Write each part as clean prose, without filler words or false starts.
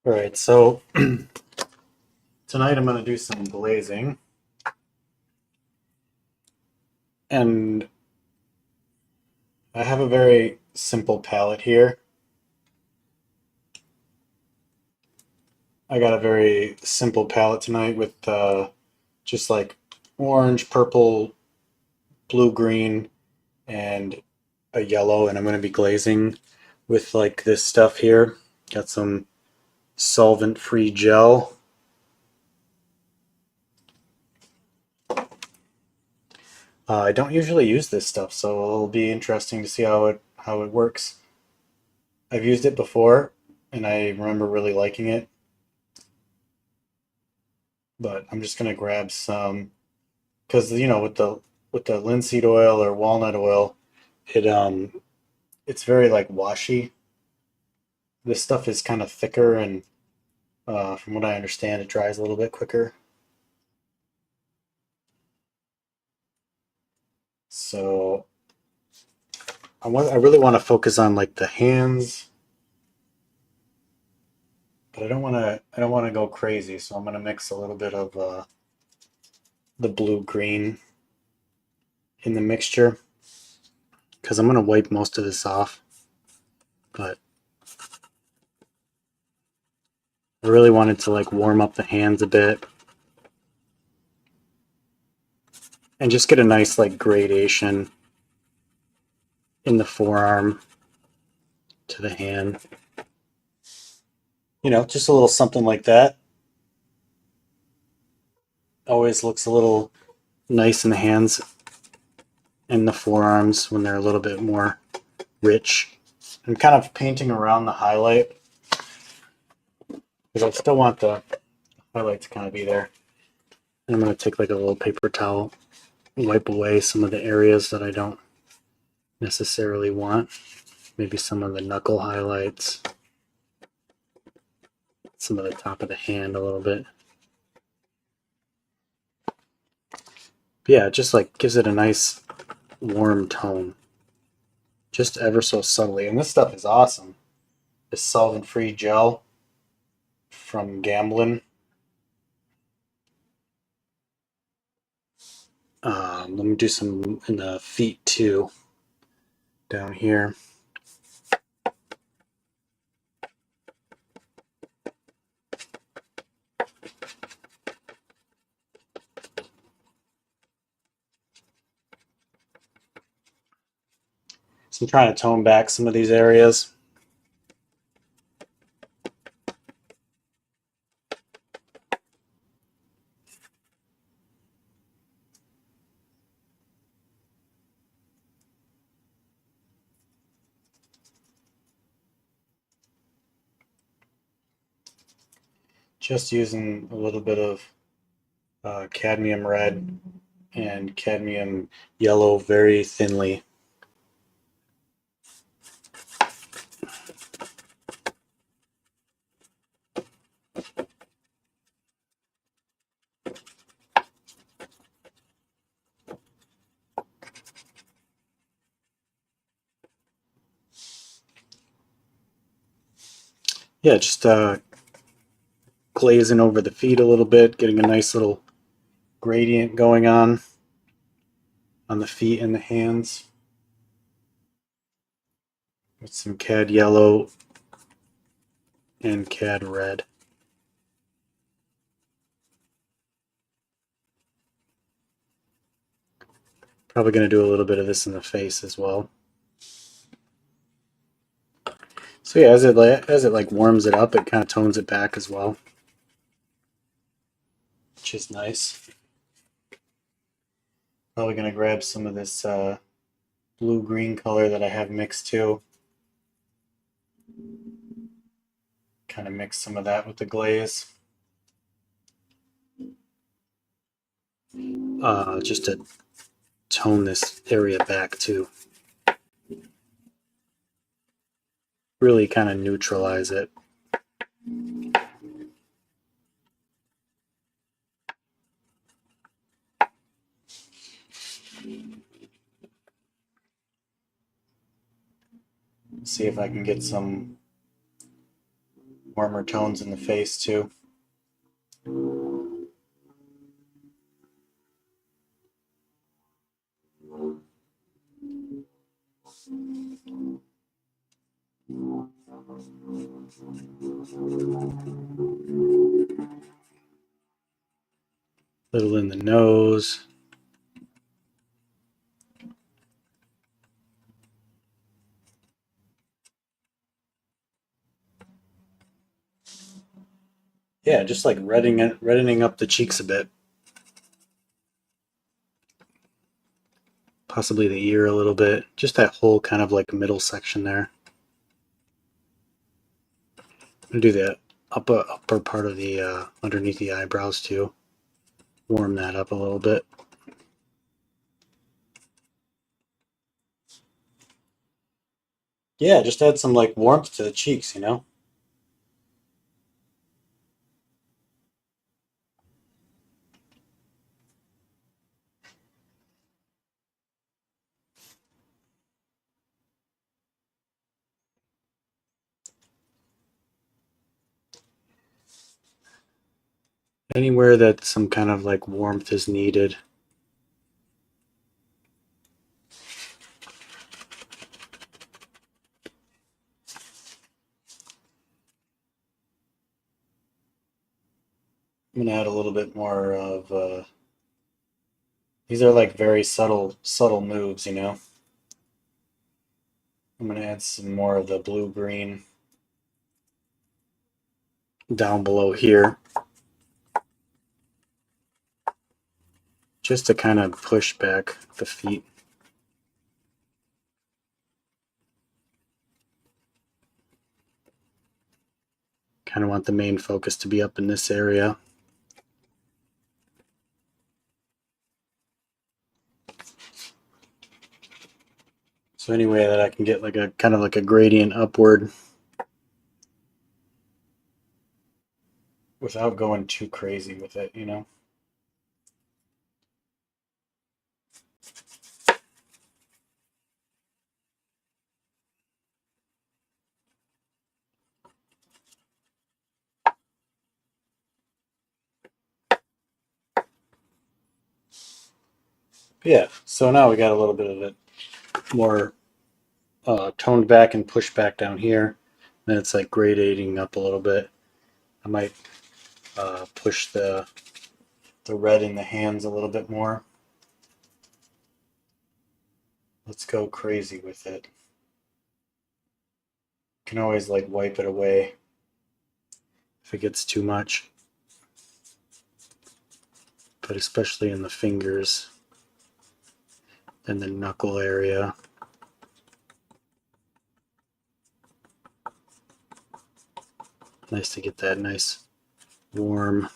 All right, so tonight I'm going to do some glazing, and I have a very simple palette here. I got a very simple palette tonight with just like orange, purple, blue, green, and a yellow, and I'm going to be glazing with like this stuff here. Got some solvent-free gel. I don't usually use this stuff, so it'll be interesting to see how it works. I've used it before, and I remember really liking it, but I'm just gonna grab some because with the linseed oil or walnut oil, it's very like washy. This stuff is kind of thicker, and from what I understand, it dries a little bit quicker. So I really want to focus on like the hands, but I don't want to go crazy. So I'm gonna mix a little bit of the blue green in the mixture because I'm gonna wipe most of this off, but I really wanted to like warm up the hands a bit and just get a nice like gradation in the forearm to the hand. Just a little something like that. Always looks a little nice in the hands and the forearms when they're a little bit more rich. I'm kind of painting around the highlight because I still want the highlight to kind of be there. And I'm going to take like a little paper towel and wipe away some of the areas that I don't necessarily want. Maybe some of the knuckle highlights, some of the top of the hand a little bit. But yeah, it just like gives it a nice warm tone, just ever so subtly. And this stuff is awesome. This solvent-free gel from Gamblin. Let me do some in the feet too, down here. So I'm trying to tone back some of these areas. Just using a little bit of cadmium red and cadmium yellow very thinly. Yeah, just glazing over the feet a little bit, getting a nice little gradient going on the feet and the hands with some cad yellow and cad red. Probably going to do a little bit of this in the face as well. So yeah, as it like warms it up, it kind of tones it back as well, which is nice. Probably going to grab some of this blue-green color that I have mixed too. Kind of mix some of that with the glaze. Just to tone this area back too. Really kind of neutralize it. See if I can get some warmer tones in the face too. Little in the nose. Yeah, just like reddening up the cheeks a bit. Possibly the ear a little bit. Just that whole kind of like middle section there. I'm gonna do the upper part of the underneath the eyebrows too. Warm that up a little bit. Yeah, just add some like warmth to the cheeks, you know? Anywhere that some kind of like warmth is needed. I'm gonna add a little bit more of these are like very subtle moves, you know? I'm gonna add some more of the blue green down below here. Just to kind of push back the feet. Kind of want the main focus to be up in this area. So any way that I can get like a kind of like a gradient upward without going too crazy with it, you know? Yeah, so now we got a little bit of it more toned back and pushed back down here. Then it's like gradating up a little bit. I might push the red in the hands a little bit more. Let's go crazy with it. You can always like wipe it away if it gets too much, but especially in the fingers and the knuckle area. Nice to get that nice warm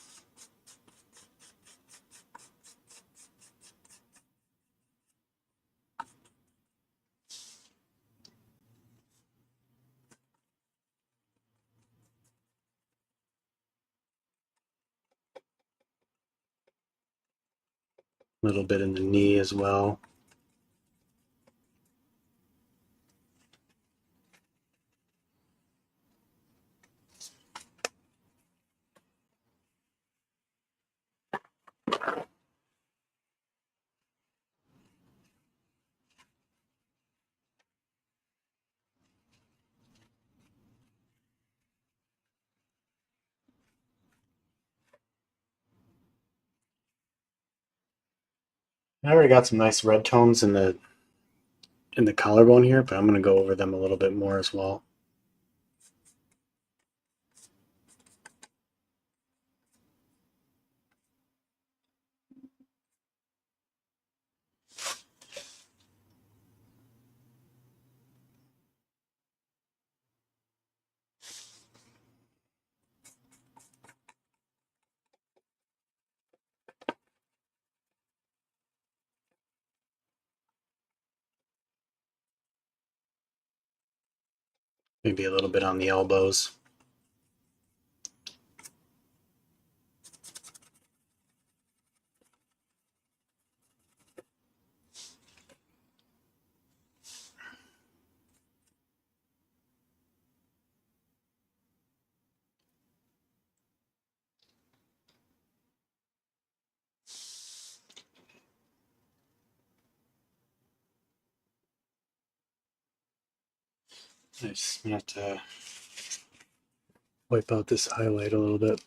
little bit in the knee as well. I already got some nice red tones in the collarbone here, but I'm going to go over them a little bit more as well. Maybe a little bit on the elbows. Nice. I'm gonna have to wipe out this highlight a little bit.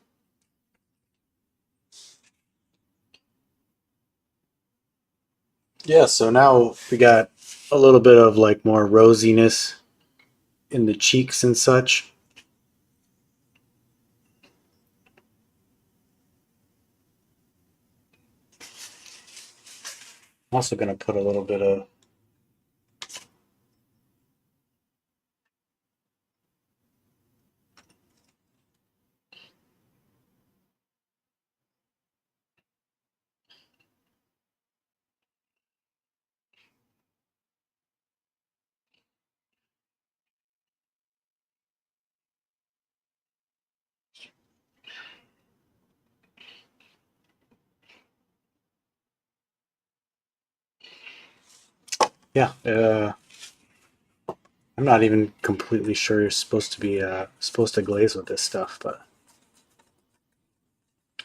Yeah, so now we got a little bit of like more rosiness in the cheeks and such. I'm also going to put a little bit of yeah. I'm not even completely sure you're supposed to be supposed to glaze with this stuff, but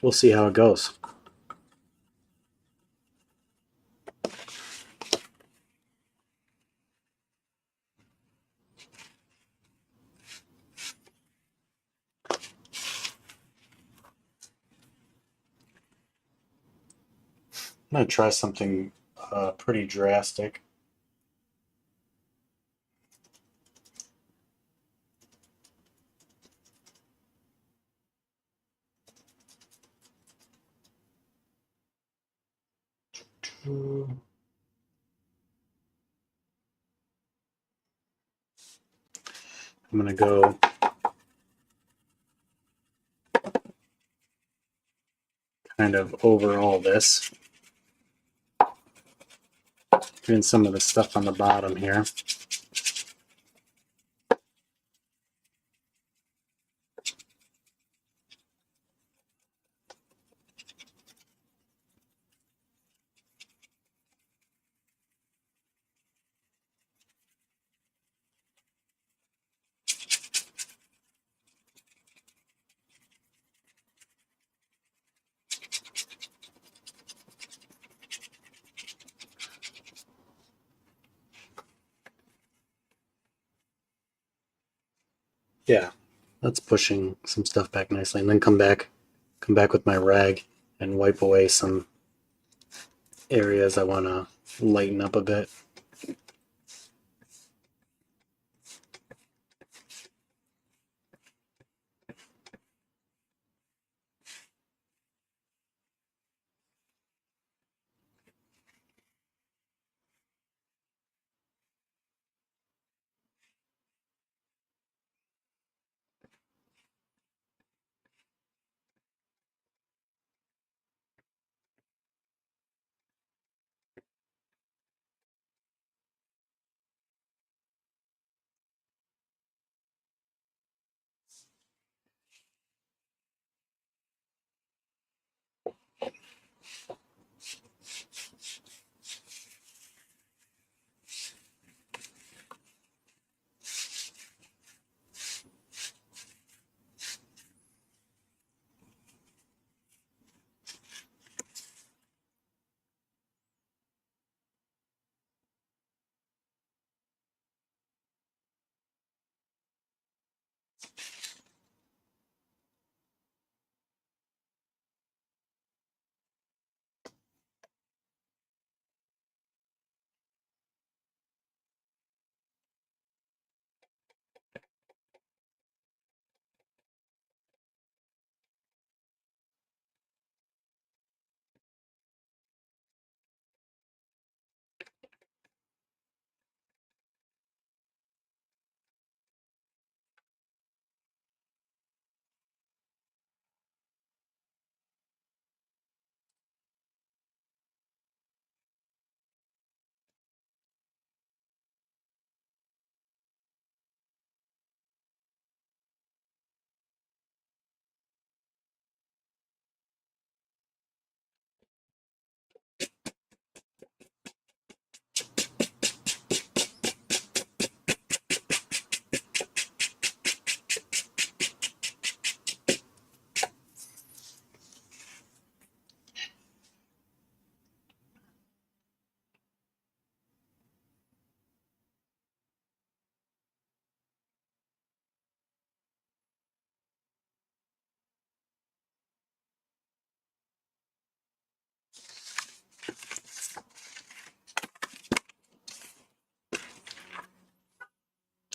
we'll see how it goes. I'm gonna try something pretty drastic. I'm gonna go kind of over all this, doing some of the stuff on the bottom here. Yeah, that's pushing some stuff back nicely, and then come back with my rag and wipe away some areas I want to lighten up a bit.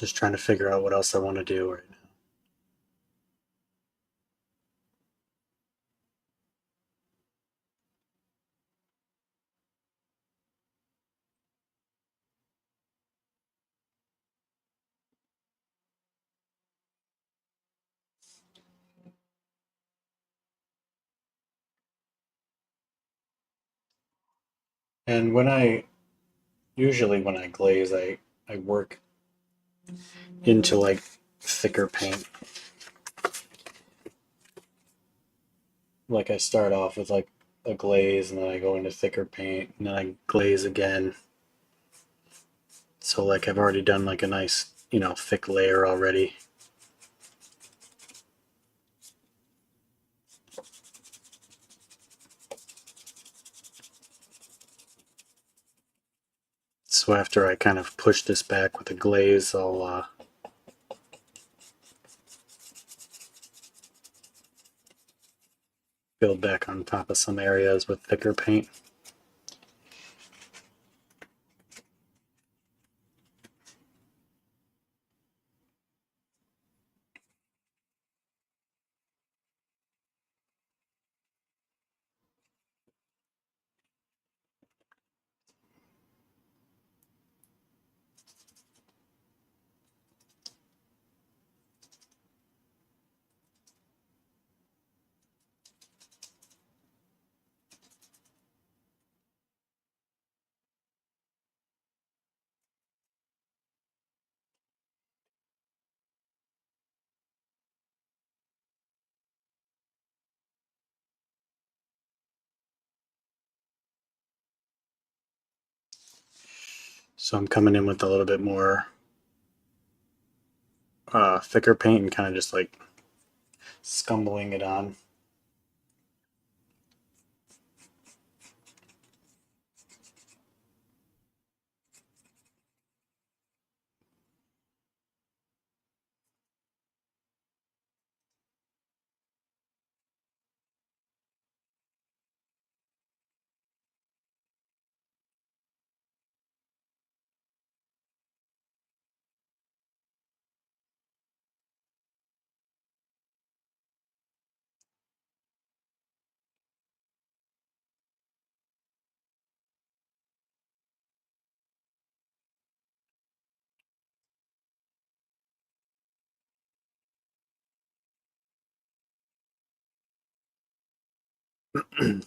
Just trying to figure out what else I want to do right now. And usually when I glaze, I work into like thicker paint. Like I start off with like a glaze and then I go into thicker paint and then I glaze again. So like I've already done like a nice, thick layer already. So after I kind of push this back with the glaze, I'll build back on top of some areas with thicker paint. So I'm coming in with a little bit more thicker paint and kind of just like scumbling it on.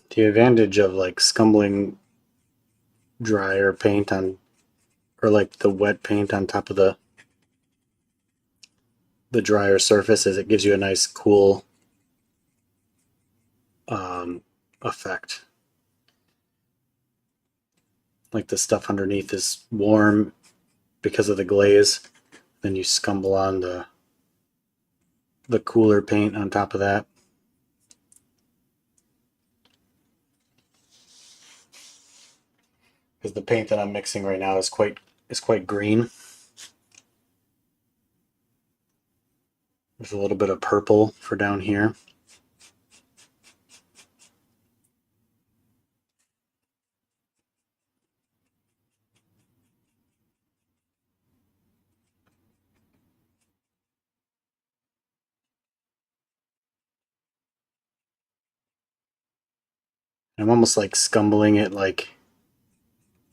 The advantage of like scumbling drier paint on, or like the wet paint on top of the drier surface is it gives you a nice cool effect. Like the stuff underneath is warm because of the glaze. Then you scumble on the cooler paint on top of that. Because the paint that I'm mixing right now is quite green. There's a little bit of purple for down here. I'm almost like scumbling it like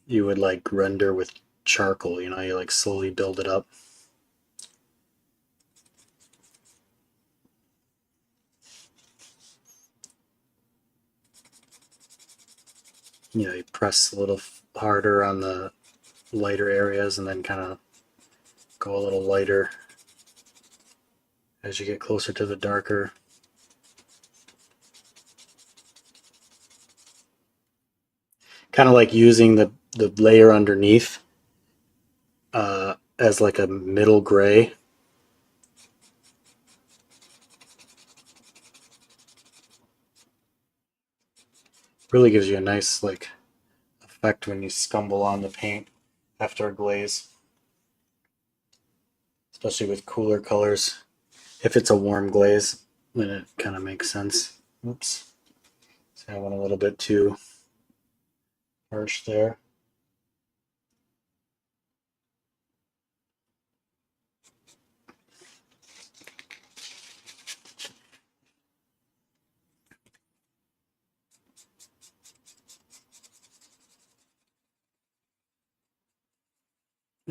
you would like render with charcoal, you like slowly build it up. You press a little harder on the lighter areas and then kind of go a little lighter as you get closer to the darker. Kind of like using the layer underneath as like a middle gray. Really gives you a nice like effect when you scumble on the paint after a glaze, especially with cooler colors. If it's a warm glaze, then it kind of makes sense. Oops. So I went a little bit too harsh there.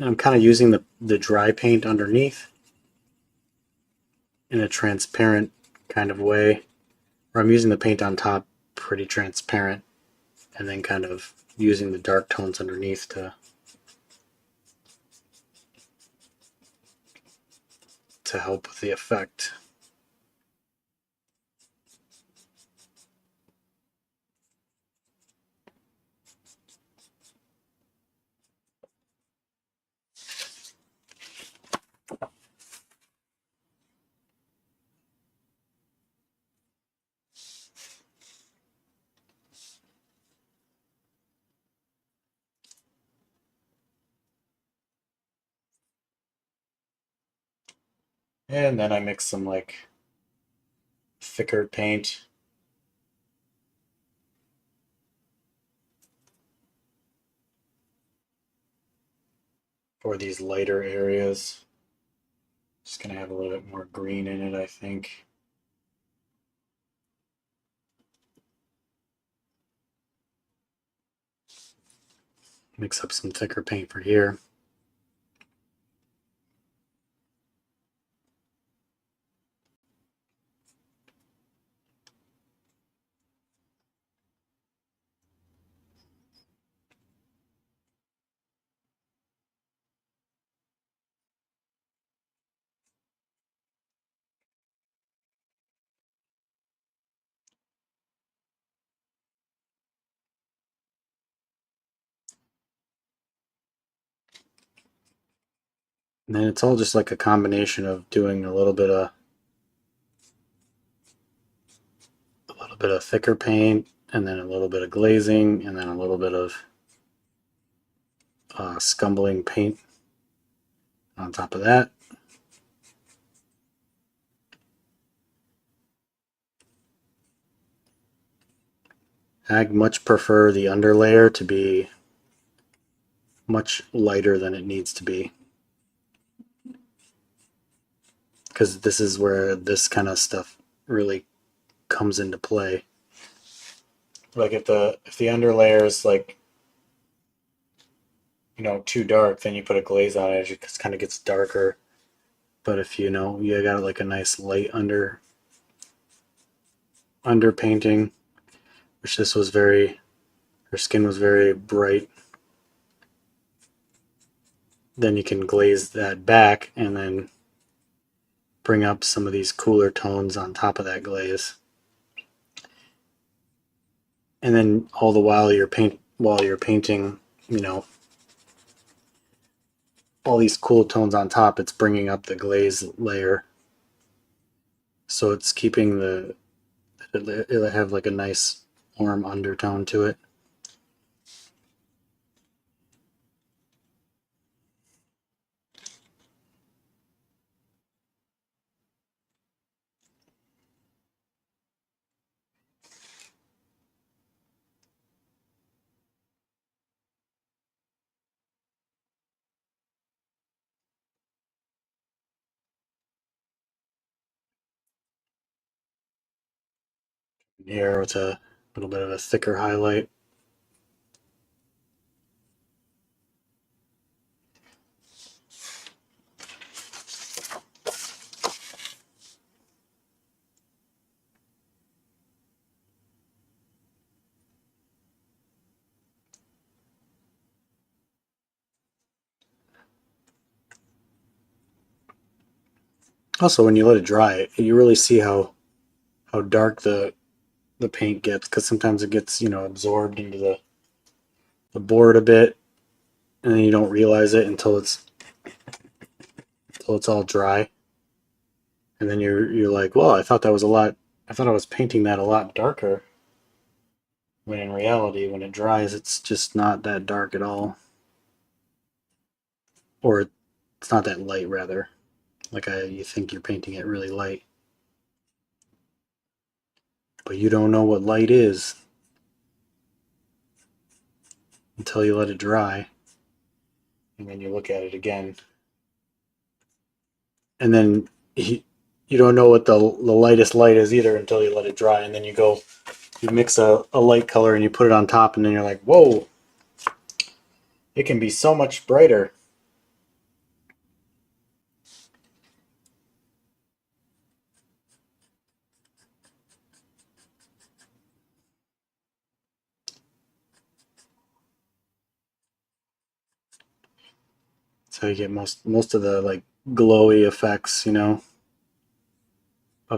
And I'm kind of using the dry paint underneath in a transparent kind of way, or I'm using the paint on top pretty transparent, and then kind of using the dark tones underneath to help with the effect. And then I mix some like thicker paint for these lighter areas. Just gonna have a little bit more green in it, I think. Mix up some thicker paint for here. And then it's all just like a combination of doing a little bit of thicker paint, and then a little bit of glazing, and then a little bit of scumbling paint on top of that. I much prefer the underlayer to be much lighter than it needs to be, because this is where this kind of stuff really comes into play. Like if the underlayer is like, too dark, then you put a glaze on it, it just kind of gets darker. But if you got like a nice light under painting, which this was her skin was very bright, then you can glaze that back and then bring up some of these cooler tones on top of that glaze. And then all the while you're painting, all these cool tones on top, it's bringing up the glaze layer. So it's keeping it'll have like a nice warm undertone to it. Here with a little bit of a thicker highlight. Also, when you let it dry, you really see how dark the paint gets, because sometimes it gets absorbed into the board a bit, and then you don't realize it until it's all dry, and then you're like, well, I thought I was painting that a lot darker, when in reality, when it dries, it's just not that dark at all, or it's not that light, rather. Like you think you're painting it really light, but you don't know what light is until you let it dry, and then you look at it again, and then you don't know what the lightest light is either until you let it dry, and then you mix a light color and you put it on top, and then you're like, whoa, it can be so much brighter. So you get most of the like glowy effects, of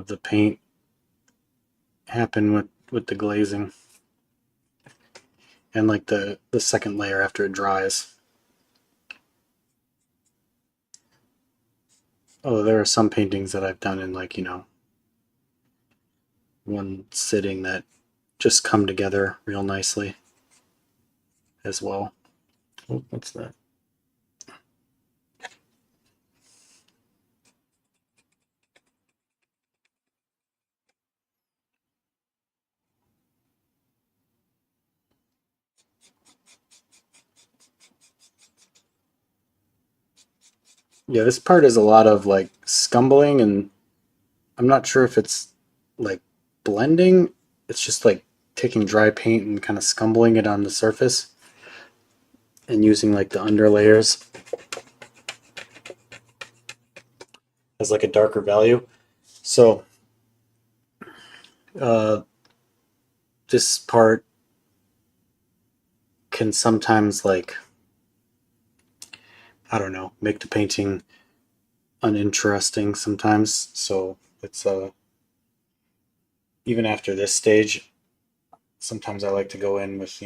the paint happen with the glazing and like the second layer after it dries. Oh, there are some paintings that I've done in like, one sitting that just come together real nicely as well. Oh, what's that? Yeah, this part is a lot of like scumbling, and I'm not sure if it's like blending. It's just like taking dry paint and kind of scumbling it on the surface and using like the under layers as like a darker value. So uh, this part can sometimes like, I don't know, make the painting uninteresting sometimes. So it's even after this stage, sometimes I like to go in with,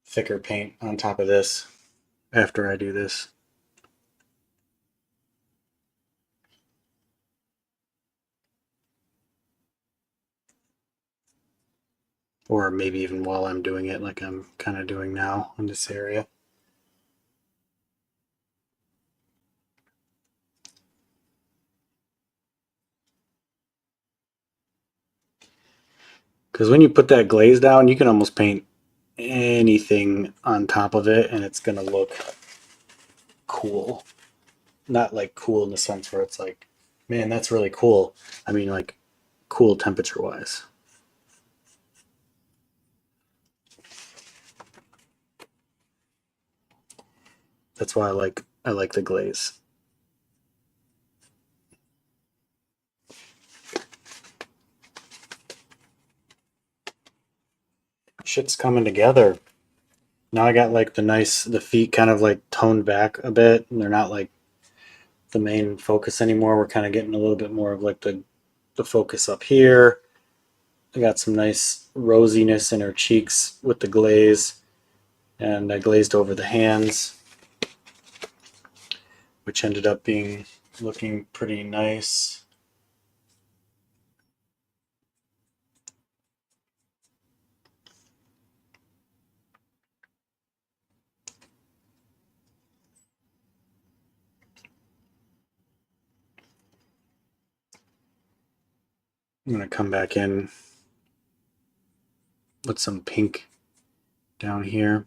thicker paint on top of this after I do this. Or maybe even while I'm doing it, like I'm kind of doing now in this area. Because when you put that glaze down, you can almost paint anything on top of it and it's going to look cool. Not like cool in the sense where it's like, man, that's really cool. I mean, like cool temperature wise. That's why I like the glaze. Shit's coming together. Now I got like the feet kind of like toned back a bit, and they're not like the main focus anymore. We're kind of getting a little bit more of like the focus up here. I got some nice rosiness in her cheeks with the glaze, and I glazed over the hands, which ended up being looking pretty nice. I'm gonna come back in with some pink down here.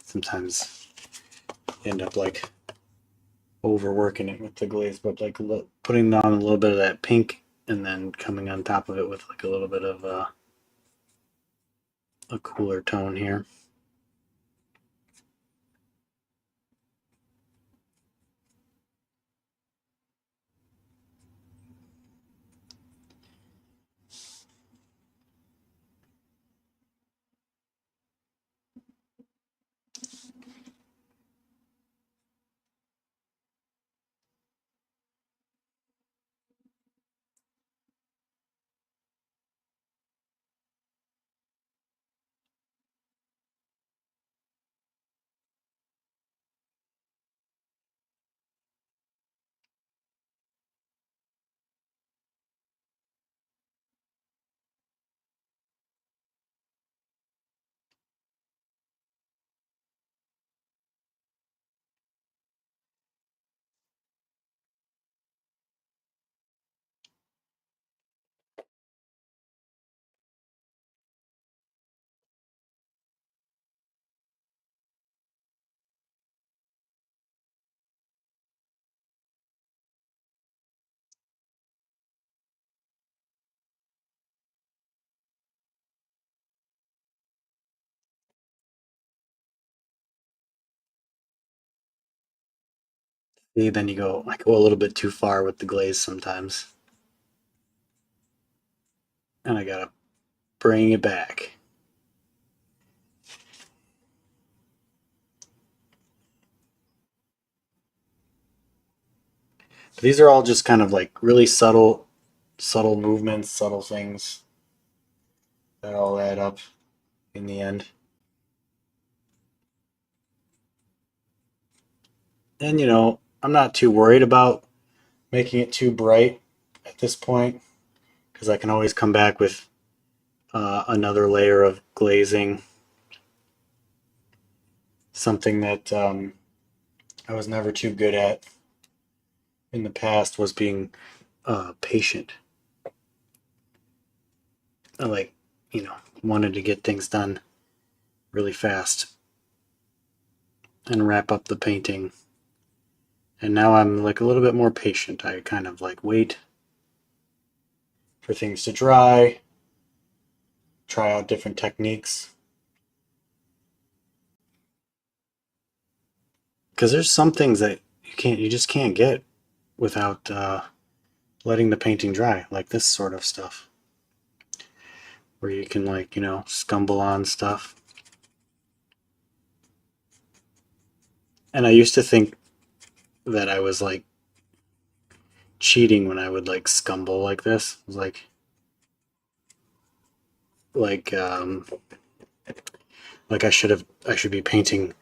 Sometimes you end up like overworking it with the glaze, but like putting on a little bit of that pink and then coming on top of it with like a little bit of a cooler tone here. See, then I go a little bit too far with the glaze sometimes, and I gotta bring it back. But these are all just kind of like really subtle movements, subtle things that all add up in the end. And I'm not too worried about making it too bright at this point because I can always come back with another layer of glazing. Something that I was never too good at in the past was being patient. I wanted to get things done really fast and wrap up the painting. And now I'm like a little bit more patient. I kind of like wait for things to dry, try out different techniques. Because there's some things that you just can't get without letting the painting dry, like this sort of stuff, where you can like scumble on stuff. And I used to think that I was like cheating when I would like scumble like this. It was like like I should be painting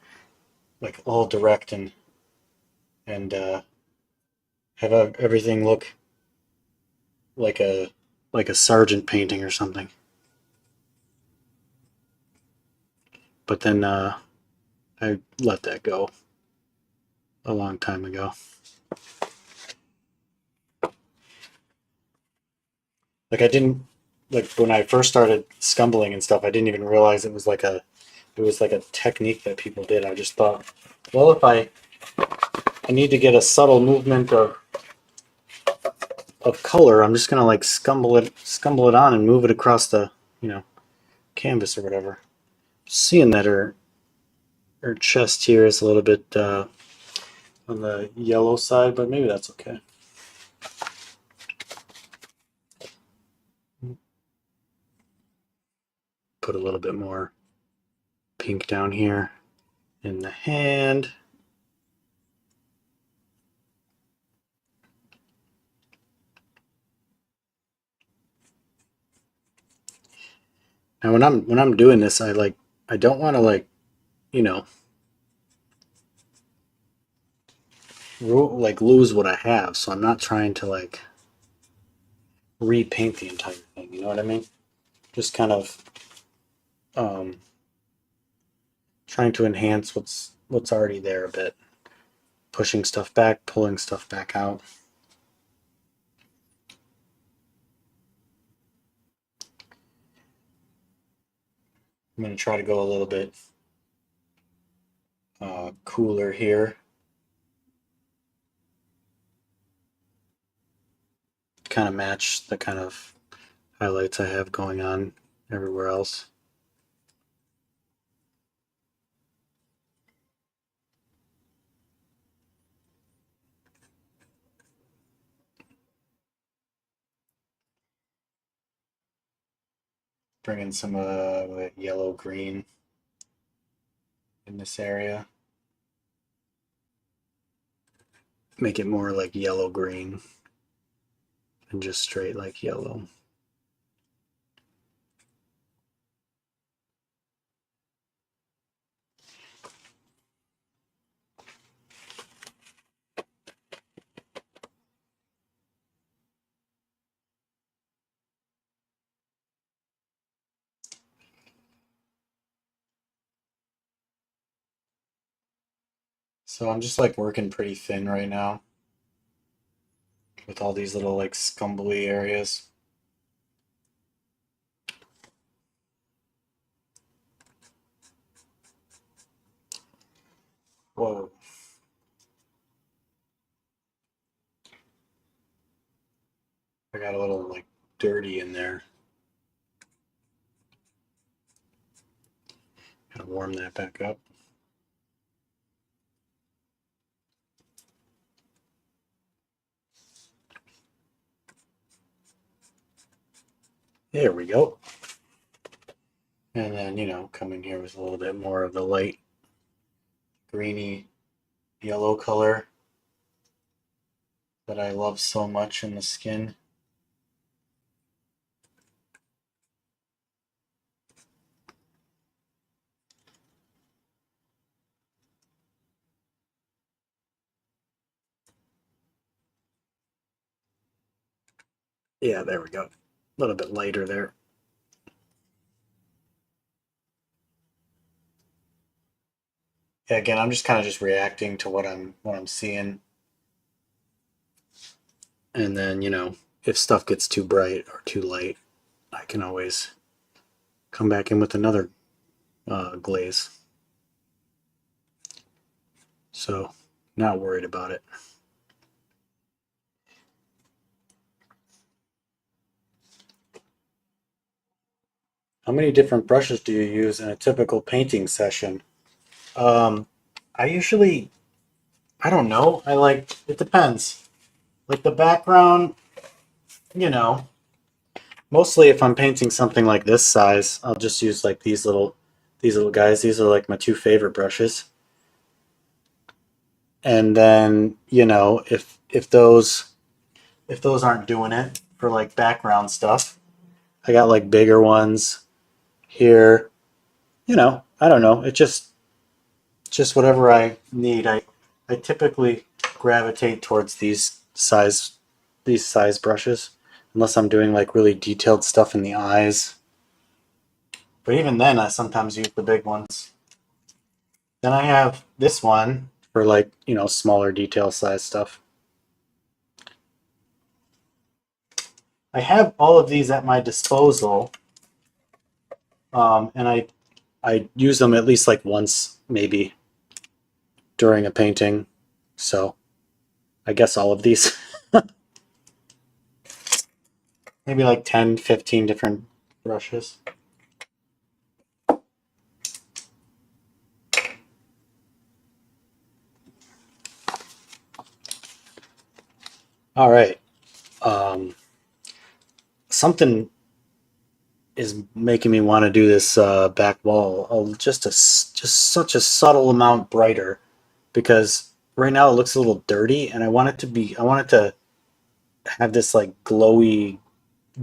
like all direct and have everything look like a sergeant painting or something. But then I let that go a long time ago. Like I didn't like when I first started scumbling and stuff. I didn't even realize it was like a technique that people did. I just thought, well, if I need to get a subtle movement of color, I'm just gonna like scumble it on and move it across the canvas or whatever. Seeing that her chest here is a little bit on the yellow side, but maybe that's okay. Put a little bit more pink down here in the hand. Now when I'm doing this, I don't want to you know like lose what I have, so I'm not trying to like repaint the entire thing. You know what I mean? Just kind of um, trying to enhance what's already there a bit, pushing stuff back, pulling stuff back out. I'm going to try to go a little bit cooler here. Kind of match the kind of highlights I have going on everywhere else. Bring in some yellow green in this area. Make it more like yellow green than just straight like yellow. So I'm just like working pretty thin right now with all these little like scumbly areas. Whoa. I got a little like dirty in there. Gotta warm that back up. There we go. And then, come in here with a little bit more of the light greeny yellow color. that I love so much in the skin. Yeah, there we go. A little bit lighter there. Yeah, again, I'm just kind of just reacting to what I'm seeing. And then, if stuff gets too bright or too light, I can always come back in with another glaze. So, not worried about it. How many different brushes do you use in a typical painting session? Um, I usually, I don't know. It depends. Like the background, you know, mostly if I'm painting something like this size, I'll just use like these little guys. These are like my two favorite brushes. And then, if those aren't doing it for like background stuff, I got like bigger ones here. I don't know. Just whatever I need. I typically gravitate towards these size brushes, unless I'm doing like really detailed stuff in the eyes. But even then, I sometimes use the big ones. Then I have this one for like smaller detail size stuff. I have all of these at my disposal, and I use them at least like once maybe during a painting. So I guess all of these. Maybe like 10, 15 different brushes. All right. Um, Something is making me want to do this back wall just such a subtle amount brighter, because right now it looks a little dirty, and I want it to have this like glowy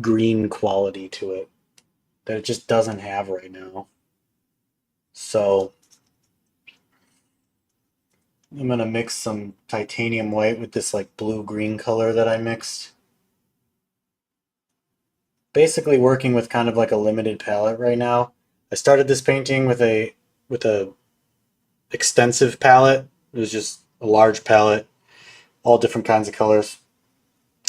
green quality to it that it just doesn't have right now. So I'm gonna mix some titanium white with this like blue green color that I mixed. Basically working with kind of like a limited palette right now. I started this painting with a extensive palette. It was just a large palette, all different kinds of colors.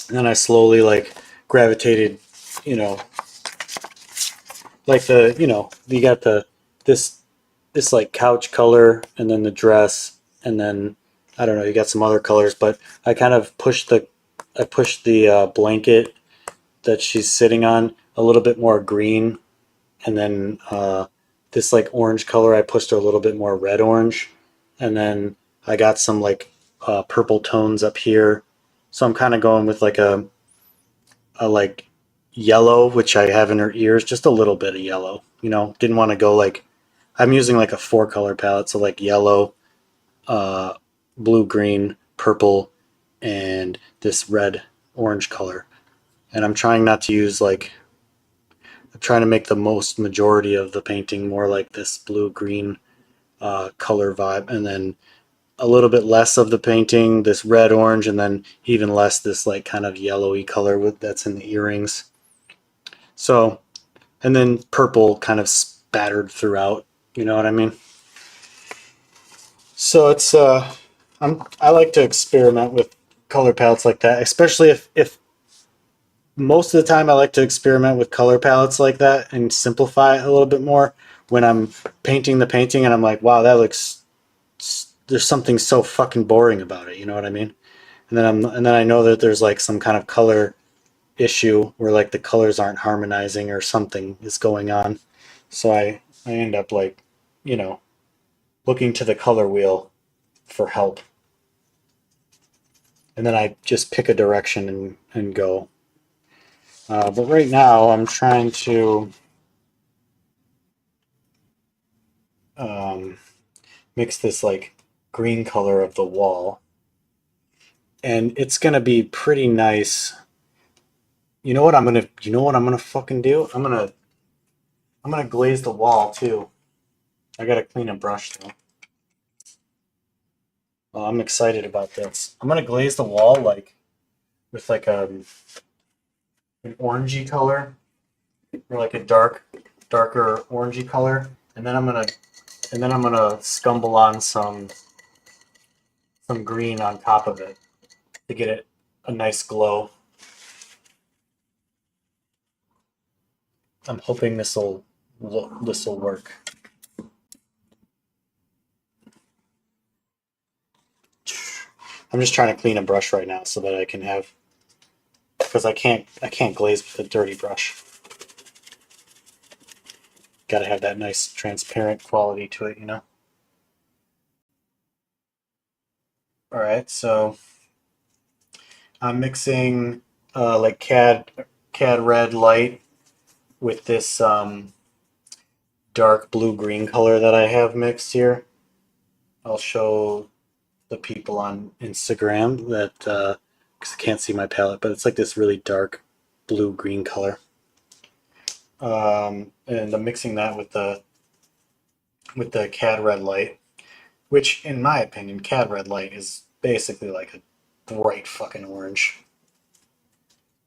And then I slowly like gravitated, you know, like you got this this like couch color, and then the dress, and then I don't know, you got some other colors, but I pushed the blanket that she's sitting on a little bit more green, and then this like orange color I pushed her a little bit more red orange, and then I got some like purple tones up here. So I'm kind of going with like a like yellow, which I have in her ears, just a little bit of yellow. Didn't want to go like, I'm using like a four color palette, so like yellow, uh, blue, green, purple, and this red orange color. And I'm trying to make the most majority of the painting more like this blue green color vibe, and then a little bit less of the painting this red orange, and then even less this like kind of yellowy color that's in the earrings. So, and then purple kind of spattered throughout. You know what I mean? So I like to experiment with color palettes like that, especially if most of the time I like to experiment with color palettes like that and simplify it a little bit more when I'm painting the painting, and I'm like, wow, that looks, there's something so fucking boring about it. You know what I mean? And then I know that there's like some kind of color issue where like the colors aren't harmonizing or something is going on. So I end up like, you know, looking to the color wheel for help. And then I just pick a direction and go. But right now I'm trying to um, mix this like green color of the wall. and it's gonna be pretty nice. You know what I'm gonna fucking do? I'm gonna glaze the wall too. I gotta clean a brush though. Oh, I'm excited about this. I'm gonna glaze the wall like with like an orangey color or like a darker orangey color, and then I'm gonna scumble on some green on top of it to get it a nice glow. I'm hoping this will work. I'm just trying to clean a brush right now so that I can have because I can't glaze with a dirty brush. Got to have that nice transparent quality to it, you know. All right, so I'm mixing like cad red light with this dark blue green color that I have mixed here. I'll show the people on Instagram that because I can't see my palette, but it's like this really dark blue green color. And I'm mixing that with the cad red light, which in my opinion, cad red light is basically like a bright fucking orange.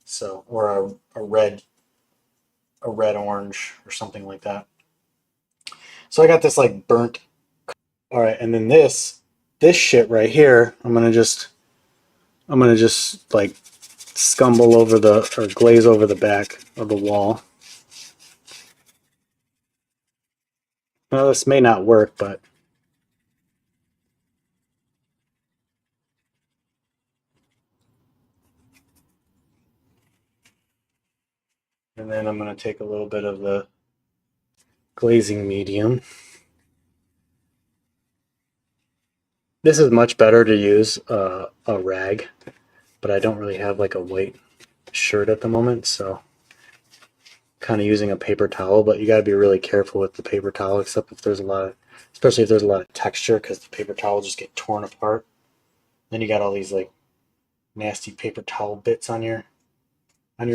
So or a red orange or something like that. So I got this like burnt. All right, and then this shit right here, I'm gonna just like scumble over the or glaze over the back of the wall. Well, this may not work, but and then I'm gonna take a little bit of the glazing medium. This is much better to use a rag, but I don't really have like a white shirt at the moment, so kind of using a paper towel. But you got to be really careful with the paper towel, except if there's a lot of, especially if there's a lot of texture, because the paper towel will just get torn apart. Then you got all these like nasty paper towel bits on your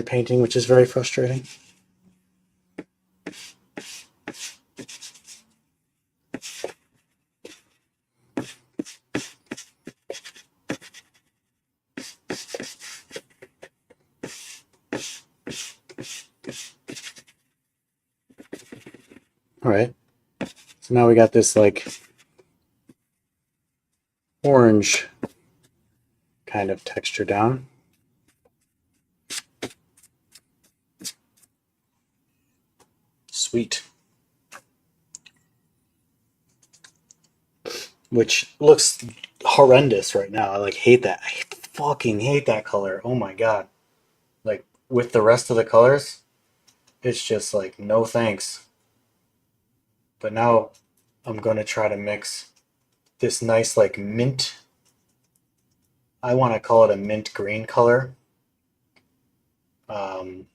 painting, which is very frustrating. All right, so now we got this like orange kind of texture down. Sweet. Which looks horrendous right now. I like hate that. I fucking hate that color. Oh my god. Like with the rest of the colors, it's just like no thanks. But now I'm gonna try to mix this nice like mint. I want to call it a mint green color, um,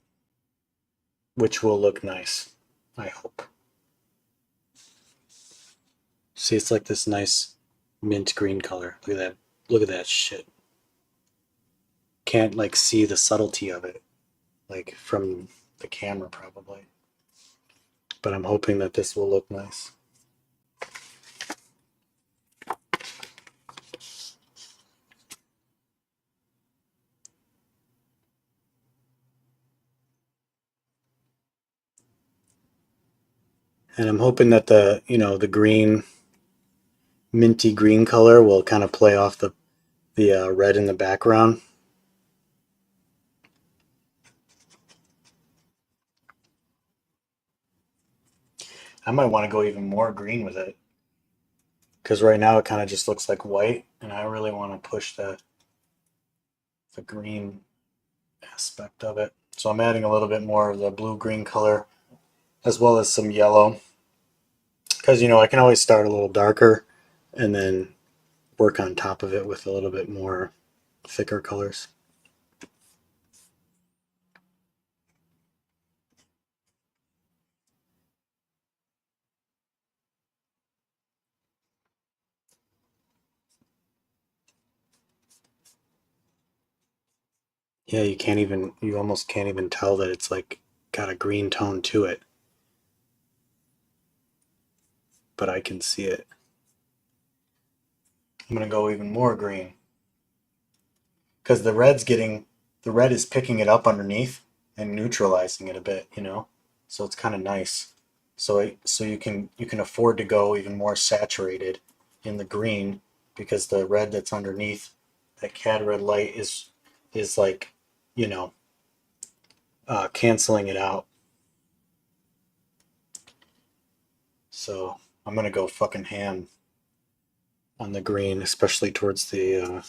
which will look nice. I hope. See, it's like this nice mint green color. Look at that. Look at that shit. Can't like see the subtlety of it, like from the camera probably. But I'm hoping that this will look nice. And I'm hoping that the green, minty green color will kind of play off the red in the background. I might want to go even more green with it because right now it kind of just looks like white, and I really want to push the green aspect of it. So I'm adding a little bit more of the blue green color as well as some yellow because I can always start a little darker and then work on top of it with a little bit more thicker colors. Yeah, you almost can't even tell that it's like got a green tone to it, but I can see it. I'm gonna go even more green because the red is picking it up underneath and neutralizing it a bit, you know. So it's kind of nice. So you can afford to go even more saturated in the green because the red that's underneath that cad red light is like, you know, canceling it out. So I'm gonna go fucking ham on the green, especially towards the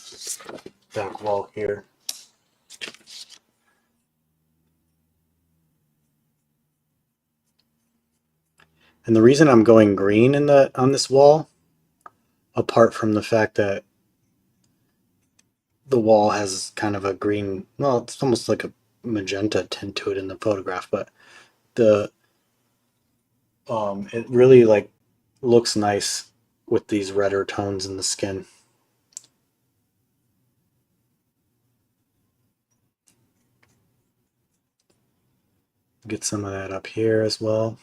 back wall here. And the reason I'm going green in the on this wall, apart from the fact that the wall has kind of a green, well, it's almost like a magenta tint to it in the photograph, but the it really like looks nice with these redder tones in the skin. Get some of that up here as well.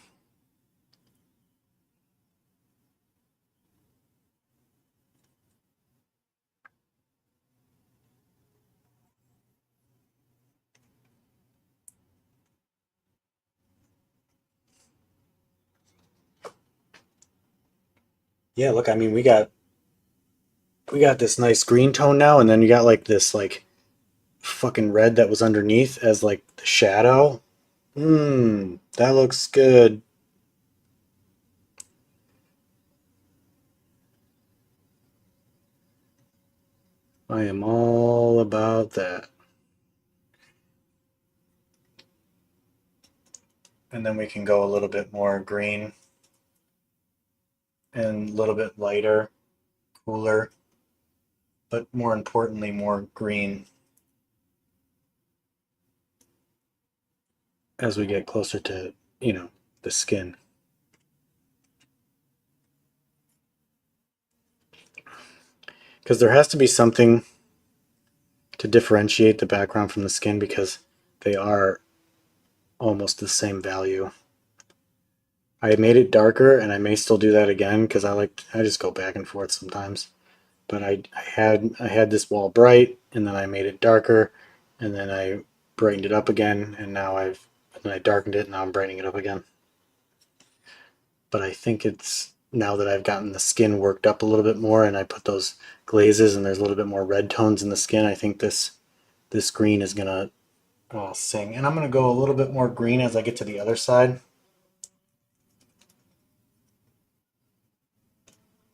Yeah, look, I mean, we got this nice green tone now, and then you got like this like fucking red that was underneath as like the shadow. Mmm, that looks good. I am all about that. And then we can go a little bit more green and a little bit lighter, cooler, but more importantly, more green as we get closer to, you know, the skin. Because there has to be something to differentiate the background from the skin because they are almost the same value. I made it darker and I may still do that again because I just go back and forth sometimes. But I had this wall bright and then I made it darker and then I brightened it up again and then I darkened it and now I'm brightening it up again. But I think it's now that I've gotten the skin worked up a little bit more and I put those glazes and there's a little bit more red tones in the skin, I think this green is gonna sing. And I'm gonna go a little bit more green as I get to the other side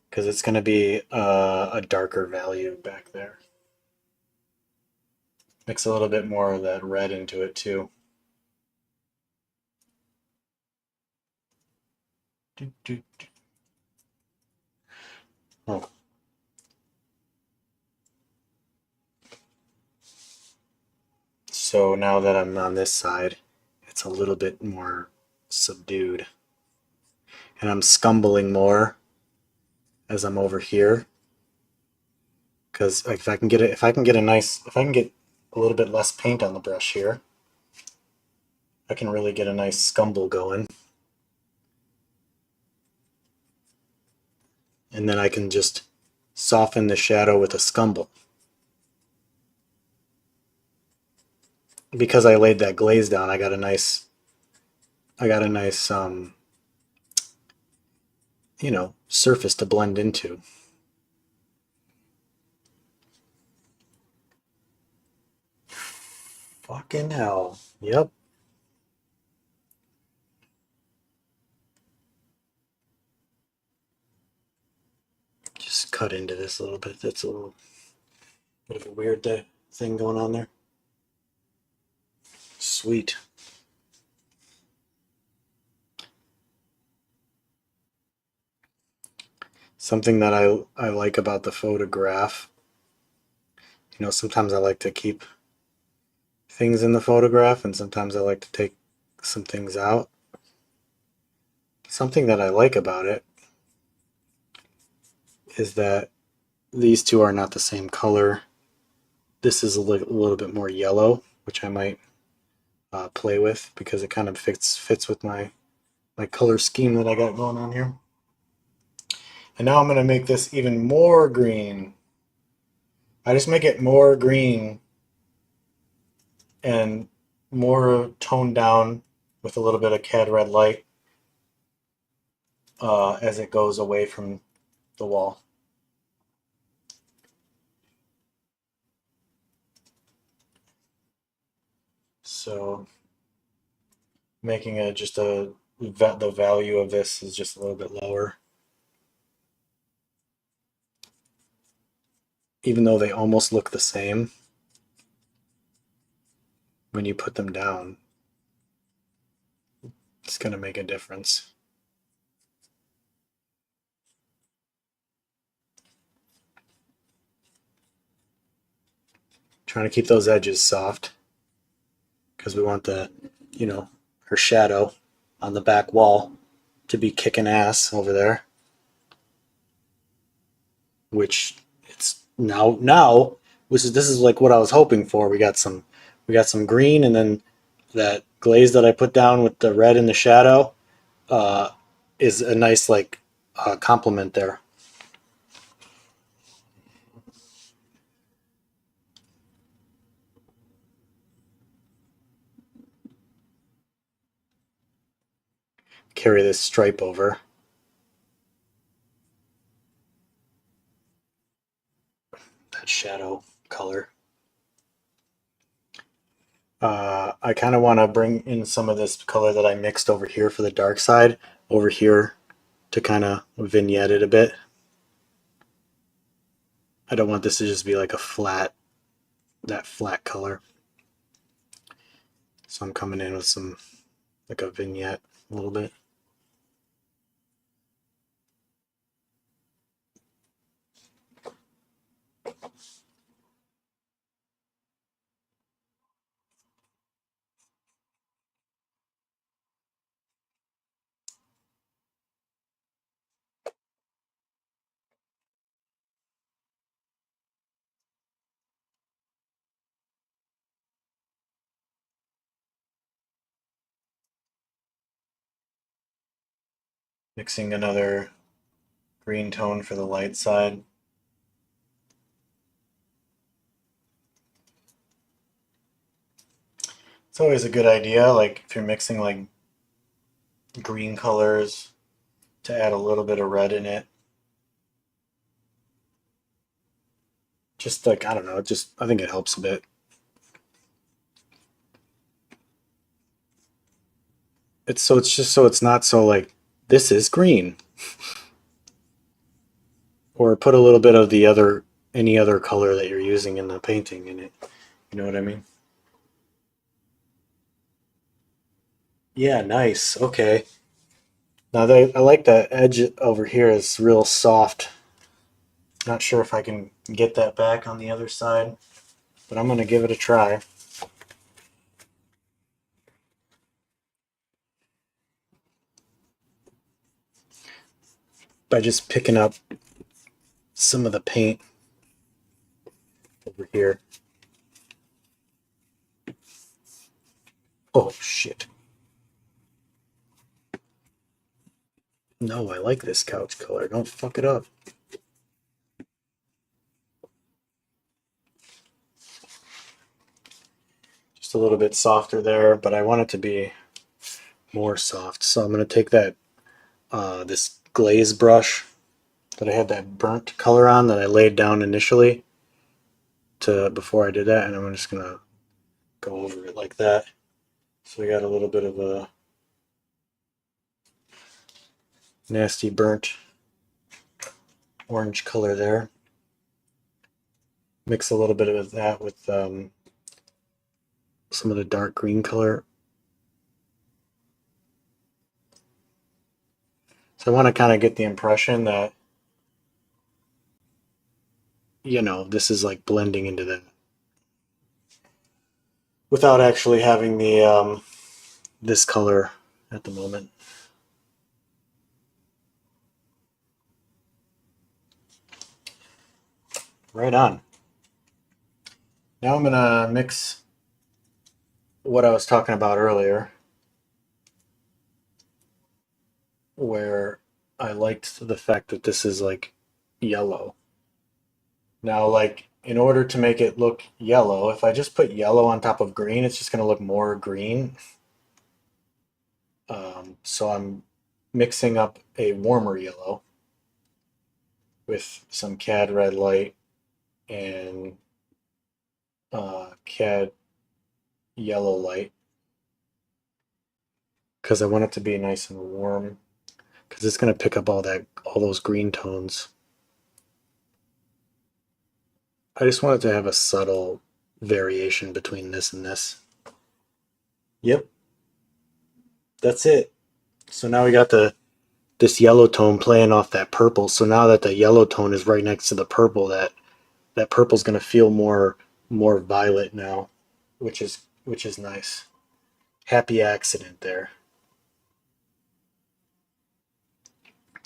because it's gonna be a darker value back there. Mix a little bit more of that red into it too. Oh, so now that I'm on this side, it's a little bit more subdued. And I'm scumbling more as I'm over here. Because if I can get it, if I can get a little bit less paint on the brush here, I can really get a nice scumble going. And then I can just soften the shadow with a scumble. Because I laid that glaze down, I got a nice you know, surface to blend into. Fucking hell. Yep. Just cut into this a little bit. That's a little bit of a weird thing going on there. Sweet. Something that I like about the photograph, you know, sometimes I like to keep things in the photograph and sometimes I like to take some things out. Something that I like about it is that these two are not the same color. This is a little bit more yellow. which I might play with because it kind of fits with my color scheme that I got going on here. And now I'm going to make this even more green. I just make it more green and more toned down with a little bit of cad red light as it goes away from the wall. So making it just the value of this is just a little bit lower. Even though they almost look the same, when you put them down, it's going to make a difference. Trying to keep those edges soft because we want the, her shadow on the back wall to be kicking ass over there. Which it's now this is like what I was hoping for. We got some green, and then that glaze that I put down with the red in the shadow is a nice complement there. Carry this stripe over. That shadow color. I kind of want to bring in some of this color that I mixed over here for the dark side over here to kind of vignette it a bit. I don't want this to just be like that flat color. So I'm coming in with some, like a vignette a little bit. Mixing another green tone for the light side. It's always a good idea, like if you're mixing like green colors, to add a little bit of red in it. Just like, I don't know, I think it helps a bit. It's just so it's not so like, this is green. Or put a little bit of any other color that you're using in the painting in it. You know what I mean? Yeah, nice. Okay. Now I like that edge over here is real soft. Not sure if I can get that back on the other side, but I'm gonna give it a try. By just picking up some of the paint over here. Oh shit. No, I like this couch color. Don't fuck it up. Just a little bit softer there, but I want it to be more soft. So I'm going to take that this glaze brush that I had that burnt color on that I laid down initially before I did that, and I'm just going to go over it like that. So we got a little bit of a nasty burnt orange color there. Mix a little bit of that with some of the dark green color. So I want to kind of get the impression that, this is like blending into that without actually having the this color at the moment. Right on. Now I'm gonna mix what I was talking about earlier, where I liked the fact that this is like yellow. Now, like, in order to make it look yellow, if I just put yellow on top of green, it's just going to look more green. So I'm mixing up a warmer yellow with some CAD red light and CAD yellow light because I want it to be nice and warm because it's going to pick up all those green tones. I just want it to have a subtle variation between this and this. Yep, that's it. So now we got this yellow tone playing off that purple. So now that the yellow tone is right next to the purple, that purple's going to feel more violet now, which is nice. Happy accident there.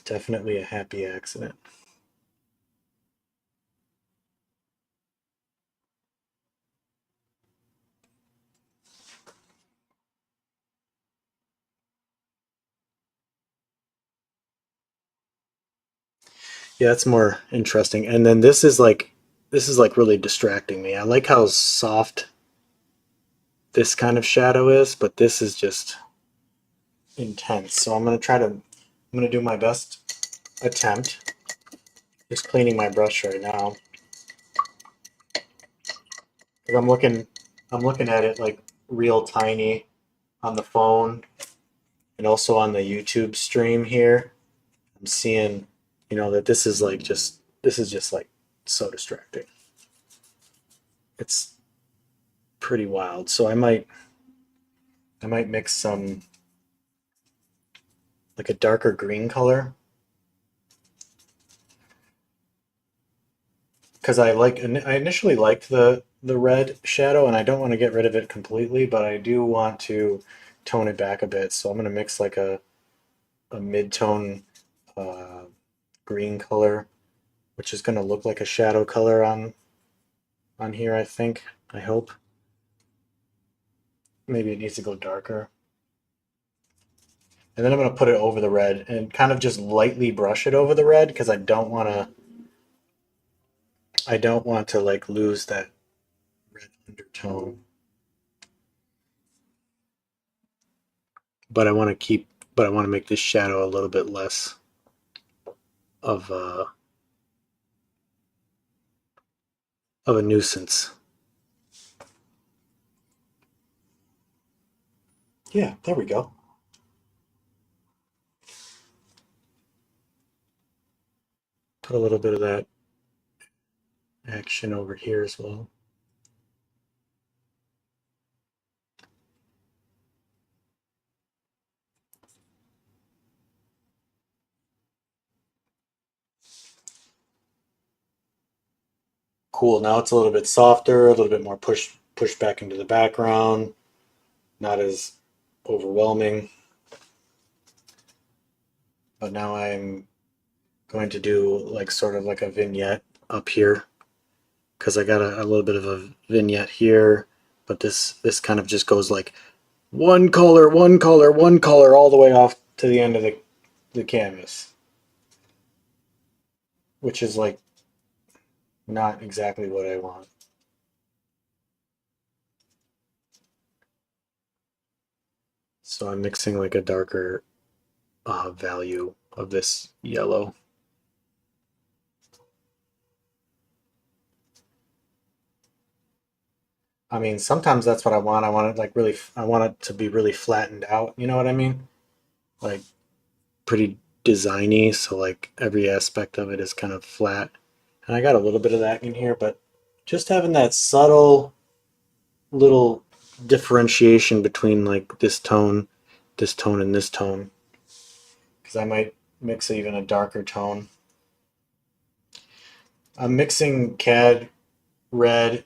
Definitely a happy accident. Yeah, that's more interesting. And then this is like really distracting me. I like how soft this kind of shadow is, but this is just intense. So I'm gonna do my best attempt. Just cleaning my brush right now. 'Cause I'm looking at it like real tiny on the phone and also on the YouTube stream here. I'm seeing, that this is just like so distracting. It's pretty wild. So I might mix some like a darker green color because I initially liked the red shadow and I don't want to get rid of it completely, but I do want to tone it back a bit. So I'm gonna mix like a mid-tone uh, green color, which is gonna look like a shadow color on here. I think. I hope. Maybe it needs to go darker. And then I'm going to put it over the red and kind of just lightly brush it over the red because I don't want to like lose that red undertone. But I want to make this shadow a little bit less of a nuisance. Yeah, there we go. Put a little bit of that action over here as well. Cool. Now it's a little bit softer, a little bit more push back into the background, not as overwhelming. But now I'm going to do like sort of like a vignette up here because I got a little bit of a vignette here, but this kind of just goes like one color, one color, one color all the way off to the end of the canvas, which is like not exactly what I want. So I'm mixing like a darker value of this yellow. I mean, sometimes that's what I want. I want it to be really flattened out. You know what I mean? Like pretty designy, so like every aspect of it is kind of flat. And I got a little bit of that in here, but just having that subtle little differentiation between like this tone, and this tone, because I might mix even a darker tone. I'm mixing CAD red,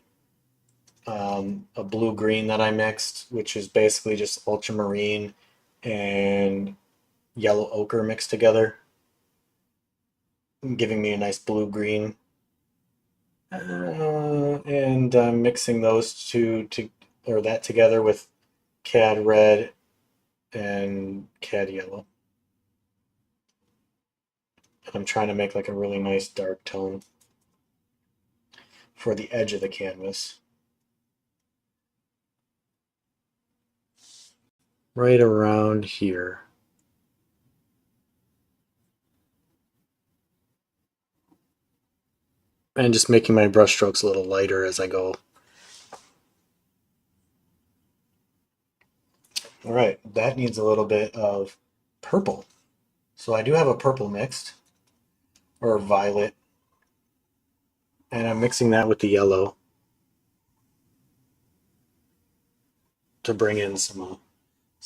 a blue green that I mixed, which is basically just ultramarine and yellow ochre mixed together, giving me a nice blue green. And I'm mixing those two to or that together with cad red, and cad yellow. And I'm trying to make like a really nice dark tone for the edge of the canvas. Right around here. And just making my brush strokes a little lighter as I go. All right, that needs a little bit of purple. So I do have a purple mixed, or violet, and I'm mixing that with the yellow to bring in some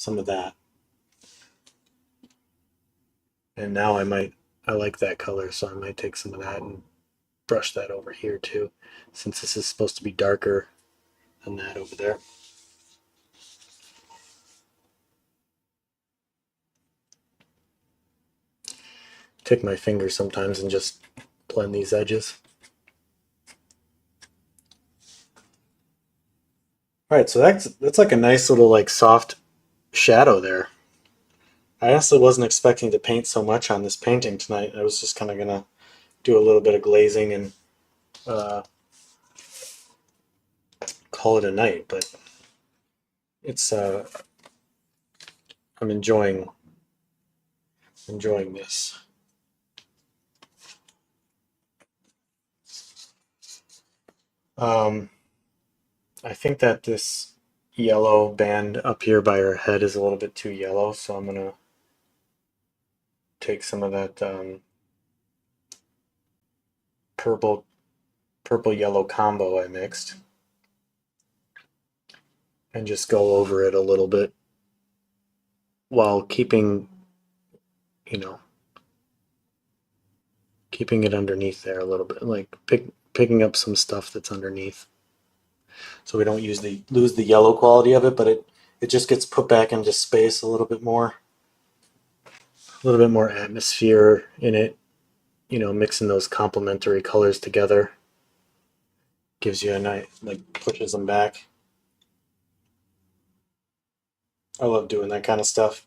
of that. And now I like that color, so I might take some of that and brush that over here too, since this is supposed to be darker than that over there. Take my finger sometimes and just blend these edges. All right, so that's like a nice little like soft shadow there. I honestly wasn't expecting to paint so much on this painting tonight. I was just kind of gonna do a little bit of glazing and call it a night, but it's I'm enjoying this. I think that this yellow band up here by her head is a little bit too yellow, so I'm gonna take some of that purple yellow combo I mixed and just go over it a little bit while keeping, you know, keeping it underneath there a little bit, like picking up some stuff that's underneath, so we don't lose the yellow quality of it, but it just gets put back into space a little bit more, atmosphere in it. You know, mixing those complementary colors together gives you a nice, like, pushes them back. I love doing that kind of stuff.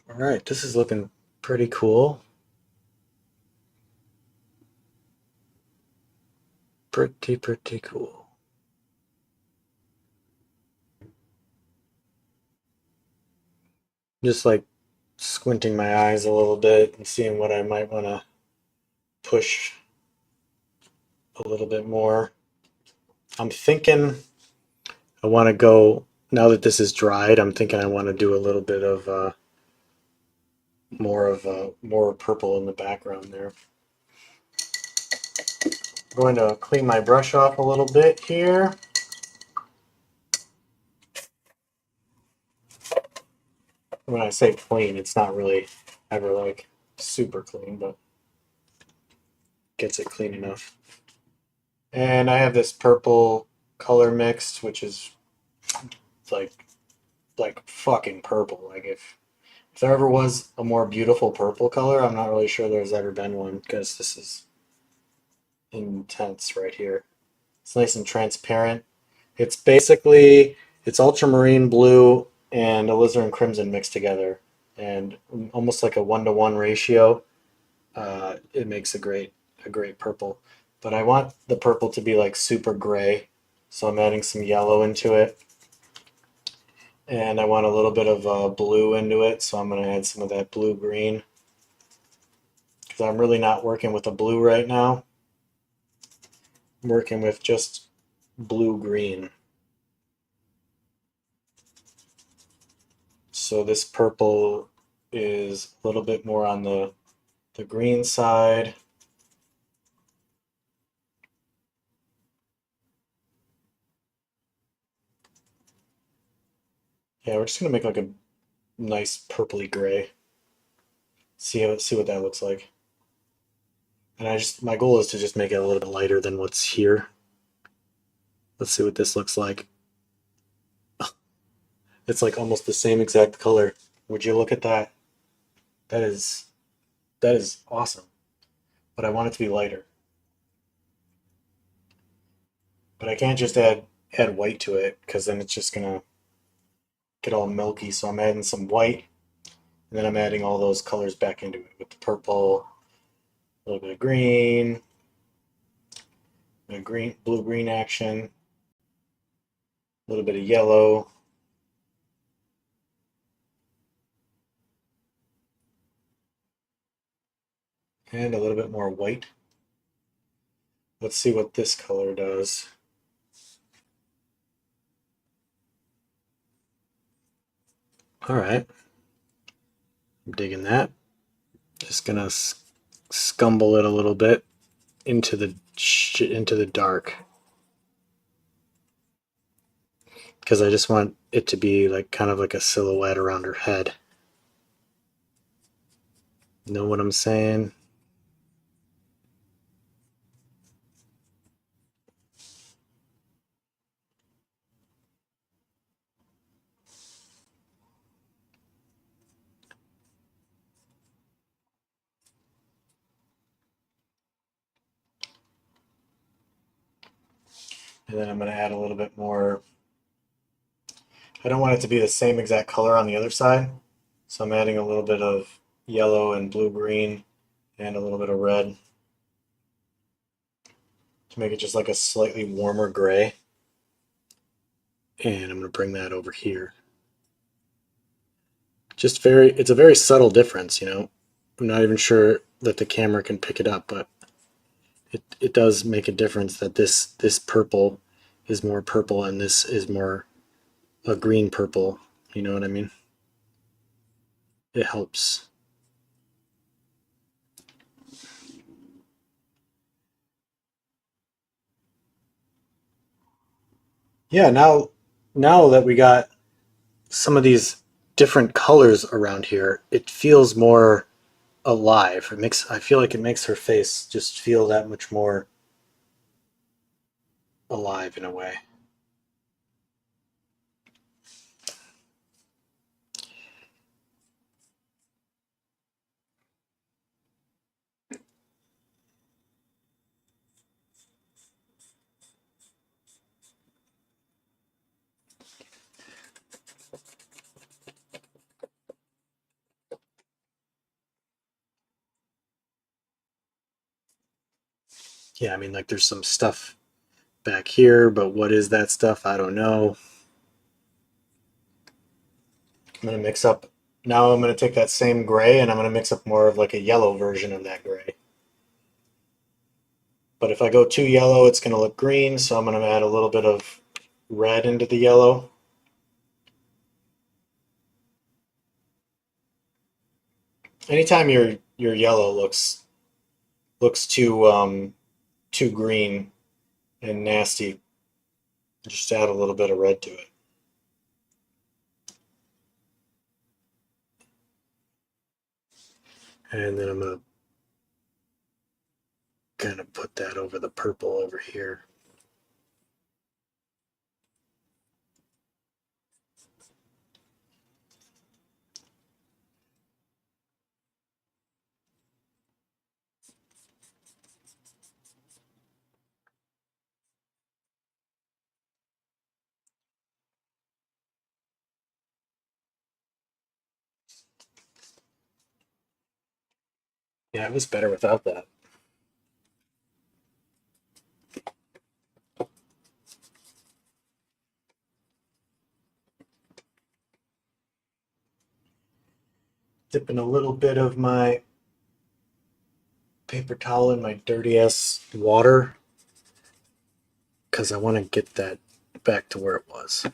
All right, this is looking pretty cool. Pretty cool. Just like squinting my eyes a little bit and seeing what I might want to push a little bit more. I'm thinking I want to go, now that this is dried, I'm thinking I want to do a little bit of more purple in the background there. I'm going to clean my brush off a little bit here. When I say clean, it's not really ever like super clean, but gets it clean enough. And I have this purple color mixed, which is like fucking purple. Like if there ever was a more beautiful purple color, I'm not really sure there's ever been one, because this is intense right here. It's nice and transparent. It's basically, it's ultramarine blue and alizarin crimson mixed together, and almost like a 1-to-1 ratio. It makes a great purple. But I want the purple to be like super gray, so I'm adding some yellow into it. And I want a little bit of blue into it, so I'm going to add some of that blue green, because I'm really not working with a blue right now. I'm working with just blue green. So this purple is a little bit more on the green side. Yeah, we're just gonna make like a nice purpley gray. See what that looks like. And my goal is to just make it a little bit lighter than what's here. Let's see what this looks like. It's like almost the same exact color. Would you look at that? That is awesome. But I want it to be lighter. But I can't just add white to it because then it's just gonna get all milky. So I'm adding some white, and then I'm adding all those colors back into it with the purple, a little bit of green, blue green action, a little bit of yellow, and a little bit more white. Let's see what this color does. All right, I'm digging that. Just gonna scumble it a little bit into the dark because I just want it to be like kind of like a silhouette around her head. Know what I'm saying? And then I'm going to add a little bit more. I don't want it to be the same exact color on the other side, so I'm adding a little bit of yellow and blue-green and a little bit of red to make it just like a slightly warmer gray. And I'm going to bring that over here. It's a very subtle difference, you know. I'm not even sure that the camera can pick it up, but it does make a difference that this purple is more purple and this is more a green purple. You know what I mean? It helps. Yeah, now that we got some of these different colors around here, it feels more alive. I feel like it makes her face just feel that much more alive in a way. Yeah, I mean, like there's some stuff back here, but what is that stuff? I don't know. I'm gonna mix up. Now I'm gonna take that same gray and I'm gonna mix up more of like a yellow version of that gray. But if I go too yellow, it's gonna look green, so I'm gonna add a little bit of red into the yellow. Anytime your yellow looks too green and nasty, just add a little bit of red to it. And then I'm gonna kind of put that over the purple over here. Yeah, it was better without that. Dipping a little bit of my paper towel in my dirty ass water because I want to get that back to where it was.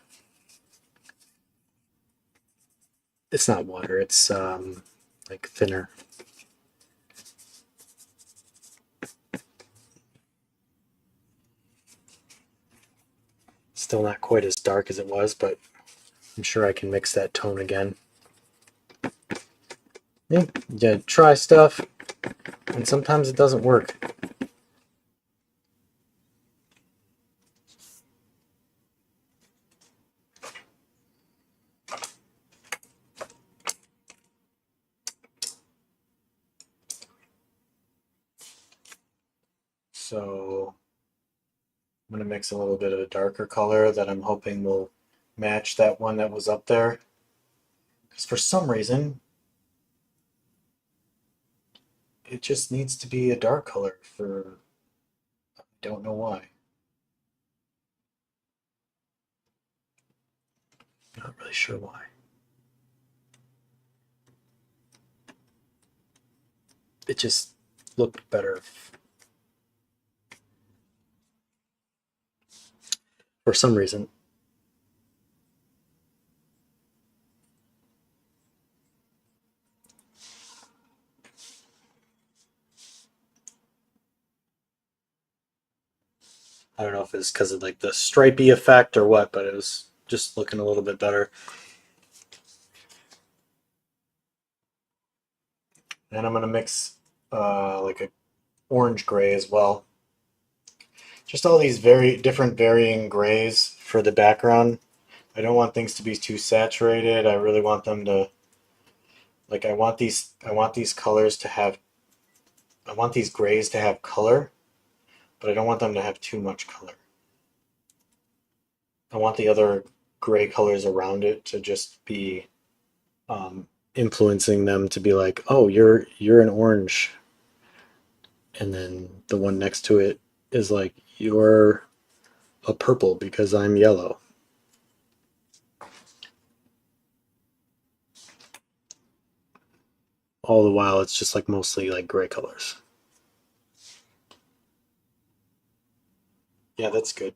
It's not water, it's like thinner. Still not quite as dark as it was, but I'm sure I can mix that tone again. Yeah, try stuff, and sometimes it doesn't work. So I'm going to mix a little bit of a darker color that I'm hoping will match that one that was up there. Because for some reason, it just needs to be a dark color for, I don't know why. Not really sure why. It just looked better for some reason. I don't know if it's because of like the stripy effect or what, but it was just looking a little bit better. And I'm going to mix like a orange gray as well. Just all these very different varying grays for the background. I don't want things to be too saturated. I really want them to, like, I want these colors to have, I want these grays to have color, but I don't want them to have too much color. I want the other gray colors around it to just be influencing them to be like, oh, you're an orange, and then the one next to it is like, you're a purple because I'm yellow. All the while, it's just like mostly like gray colors. Yeah, that's good.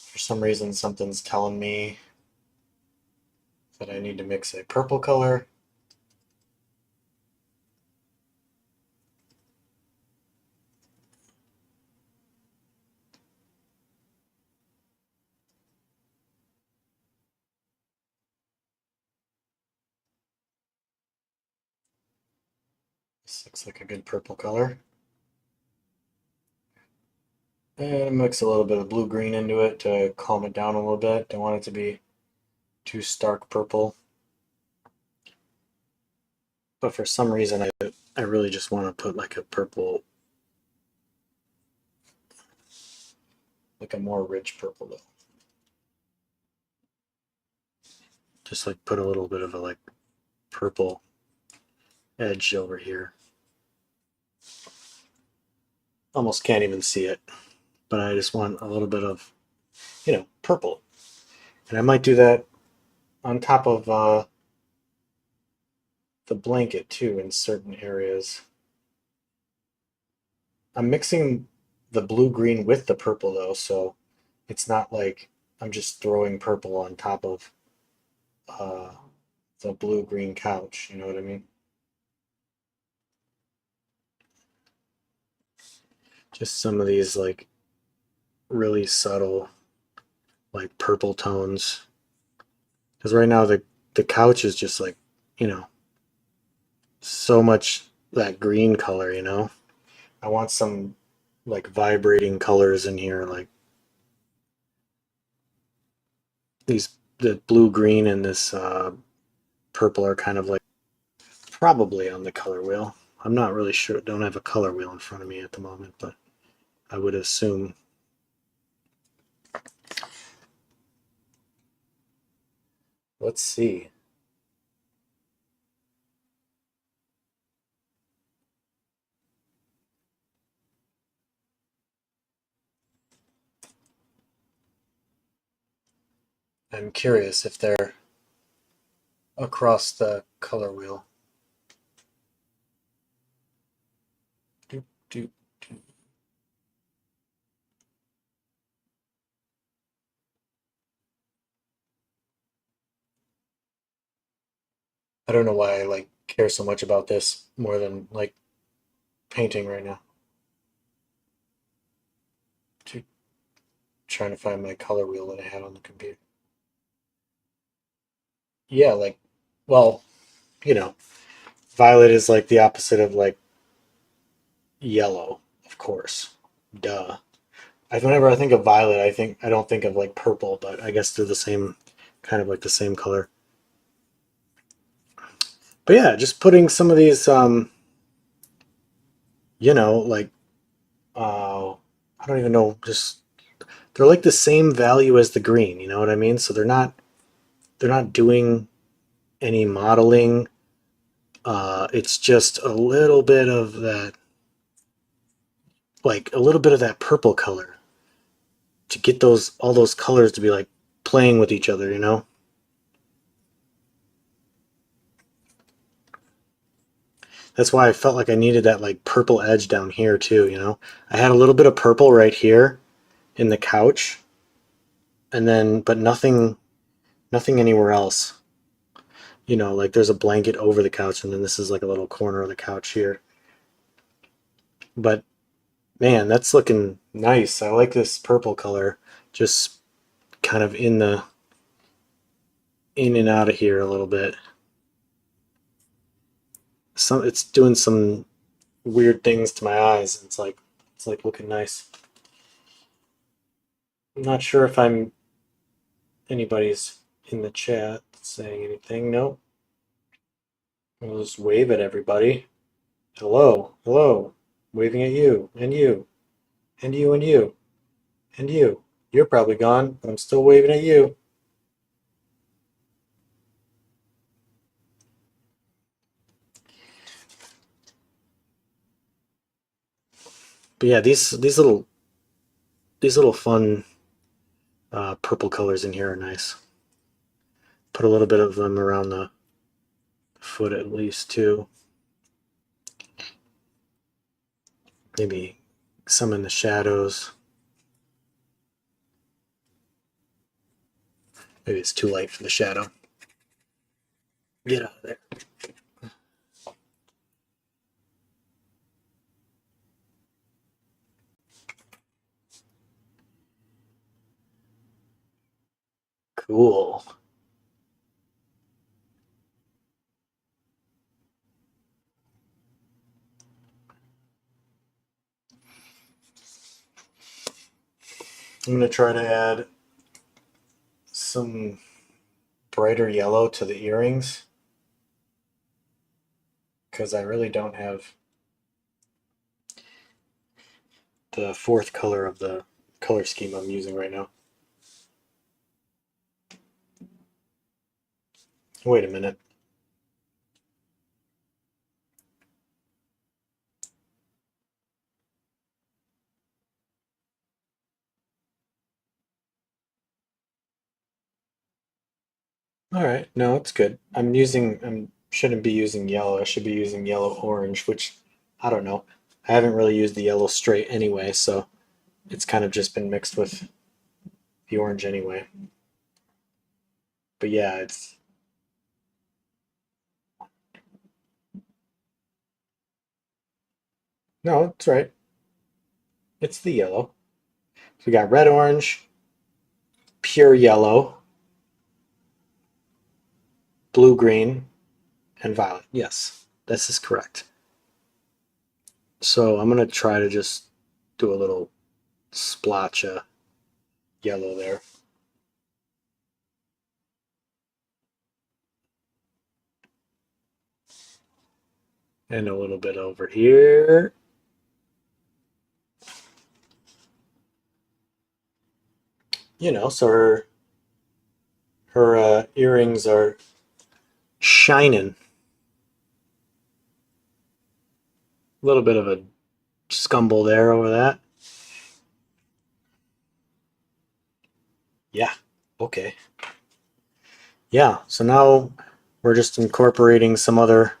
For some reason, something's telling me that I need to mix a purple color. This looks like a good purple color. And mix a little bit of blue-green into it to calm it down a little bit. Don't want it to be too stark purple. But for some reason, I really just want to put like a purple, like a more rich purple though. Just like put a little bit of a like purple edge over here. Almost can't even see it, but I just want a little bit of, purple. And I might do that on top of the blanket too in certain areas. I'm mixing the blue green with the purple though, so it's not like I'm just throwing purple on top of uh, the blue green couch. You know what I mean? Just some of these like really subtle like purple tones. Because right now the couch is just like, you know, so much that green color. I want some like vibrating colors in here, like these the blue green and this purple are kind of like probably on the color wheel. I'm not really sure. Don't have a color wheel in front of me at the moment, but I would assume. Let's see. I'm curious if they're across the color wheel. Doop, doop, doop. I don't know why I like care so much about this more than like painting right now. To trying to find my color wheel that I had on the computer. Yeah, like, well, you know, violet is like the opposite of like yellow, of course. Duh. Whenever I think of violet, I don't think of like purple, but I guess they're the same, kind of like the same color. But yeah, just putting some of these, like, I don't even know, just they're like the same value as the green. You know what I mean? So they're not doing any modeling. It's just a little bit of that, like a little bit of that purple color to get those all those colors to be like playing with each other. That's why I felt like I needed that like purple edge down here too. I had a little bit of purple right here in the couch, and then but nothing anywhere else. Like there's a blanket over the couch, and then this is like a little corner of the couch here. But man, that's looking nice. I like this purple color, just kind of in and out of here a little bit. It's doing some weird things to my eyes. It's like looking nice. I'm not sure if anybody's in the chat saying anything. Nope. I'll just wave at everybody. Hello, hello. Waving at you, and you, and you, and you, and you. You're probably gone, but I'm still waving at you. But yeah, these little fun purple colors in here are nice. Put a little bit of them around the foot at least too. Maybe some in the shadows. Maybe it's too light for the shadow. Get out of there. Cool. I'm going to try to add some brighter yellow to the earrings because I really don't have the fourth color of the color scheme I'm using right now. Wait a minute. All right, no, it's good. I shouldn't be using yellow. I should be using yellow orange, which I don't know. I haven't really used the yellow straight anyway, so it's kind of just been mixed with the orange anyway. But yeah, no, it's right. It's the yellow. So we got red, orange, pure yellow, blue, green, and violet. Yes, this is correct. So I'm gonna try to just do a little splotch of yellow there. And a little bit over here. So her earrings are shining. A little bit of a scumble there over that. Yeah, okay. Yeah, so now we're just incorporating some other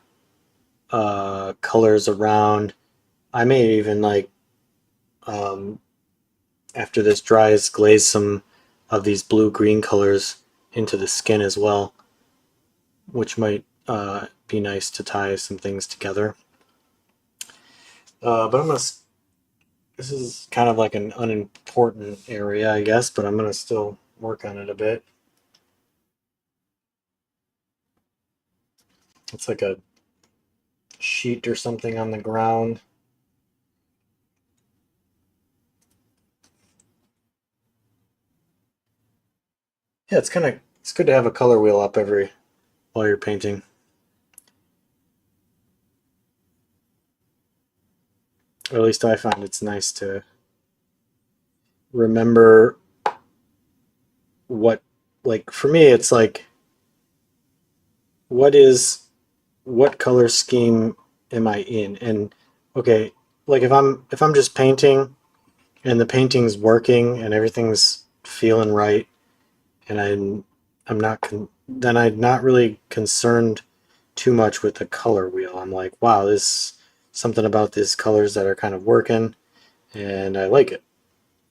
colors around. I may even like um, after this dries glaze some of these blue green colors into the skin as well, which might be nice to tie some things together. But this is kind of like an unimportant area, I guess, but I'm gonna still work on it a bit. It's like a sheet or something on the ground. Yeah, it's good to have a color wheel up every while you're painting. Or at least I find it's nice to remember what, like for me it's like what is what color scheme am I in? And okay, like if I'm just painting and the painting's working and everything's feeling right and I'm not then I'm not really concerned too much with the color wheel. I'm like, wow, there's something about these colors that are kind of working and I like it.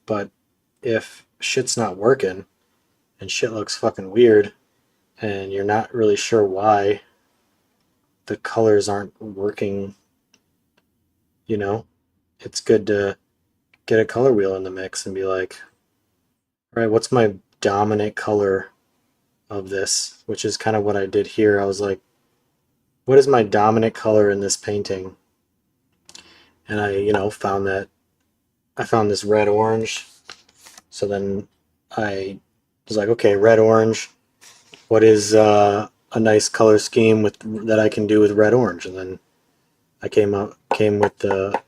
But if shit's not working and shit looks fucking weird and you're not really sure why the colors aren't working, you know, it's good to get a color wheel in the mix and be like, all right, what's my dominant color of this? Which is kind of what I did here. I was like, what is my dominant color in this painting? And I found this red orange. So then I was like, okay, red orange. What is a nice color scheme with that I can do with red orange? And then I came with the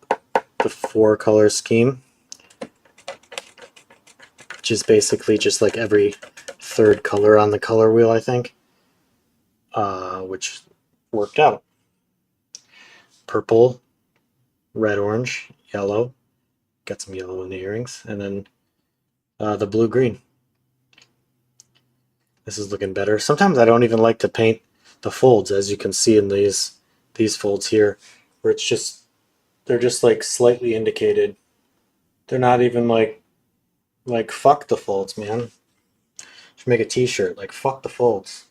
four color scheme, which is basically just like every third color on the color wheel, I think, which worked out. Purple, red, orange, yellow. Got some yellow in the earrings, and then the blue green. This is looking better. Sometimes I don't even like to paint the folds, as you can see in these folds here, where they're just like slightly indicated. They're not even like fuck the folds, man. Should make a T-shirt like fuck the folds.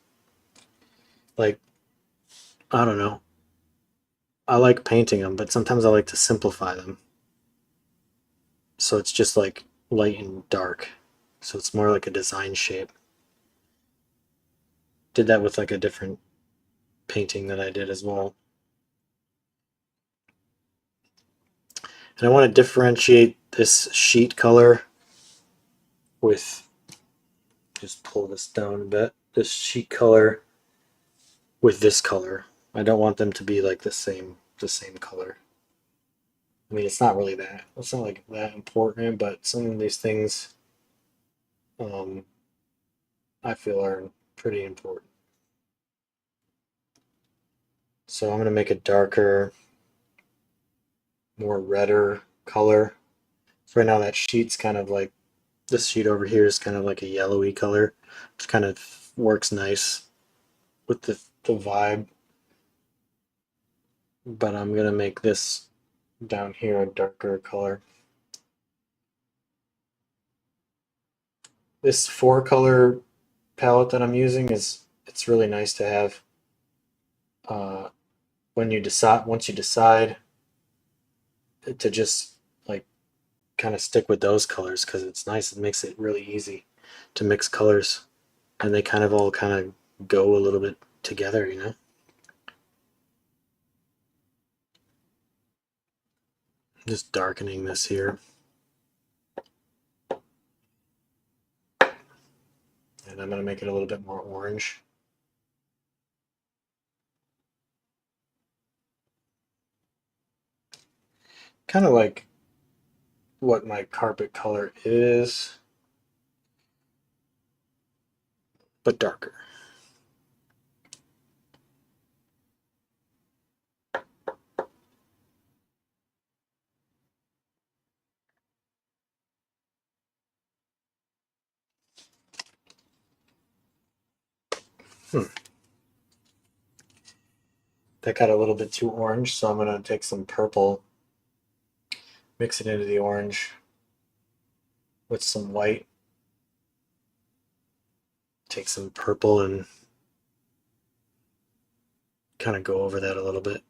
Like I don't know. I like painting them, but sometimes I like to simplify them. So it's just like light and dark. So it's more like a design shape. Did that with like a different painting that I did as well. And I want to differentiate this sheet color with, just pull this down a bit, this sheet color with this color. I don't want them to be like the same color. I mean, it's not like that important, but some of these things um, I feel are pretty important. So I'm going to make a darker, more redder color. So right now that sheet's kind of like, this sheet over here is kind of like a yellowy color, which kind of works nice with the vibe. But I'm going to make this down here a darker color. This four color palette that I'm using it's really nice to have uh, once you decide to just like kind of stick with those colors because it's nice. It makes it really easy to mix colors, and they kind of all kind of go a little bit together, you know. Just darkening this here, and I'm going to make it a little bit more orange. Kind of like what my carpet color is, but darker. Hmm. That got a little bit too orange, so I'm going to take some purple, mix it into the orange with some white, take some purple and kind of go over that a little bit.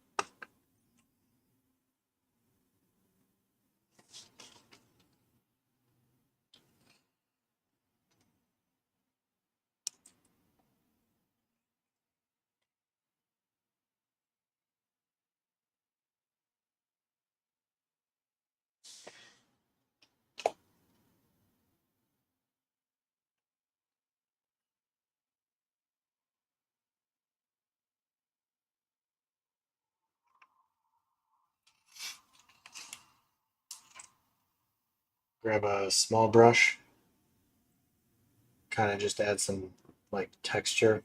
Grab a small brush, kind of just add some like texture.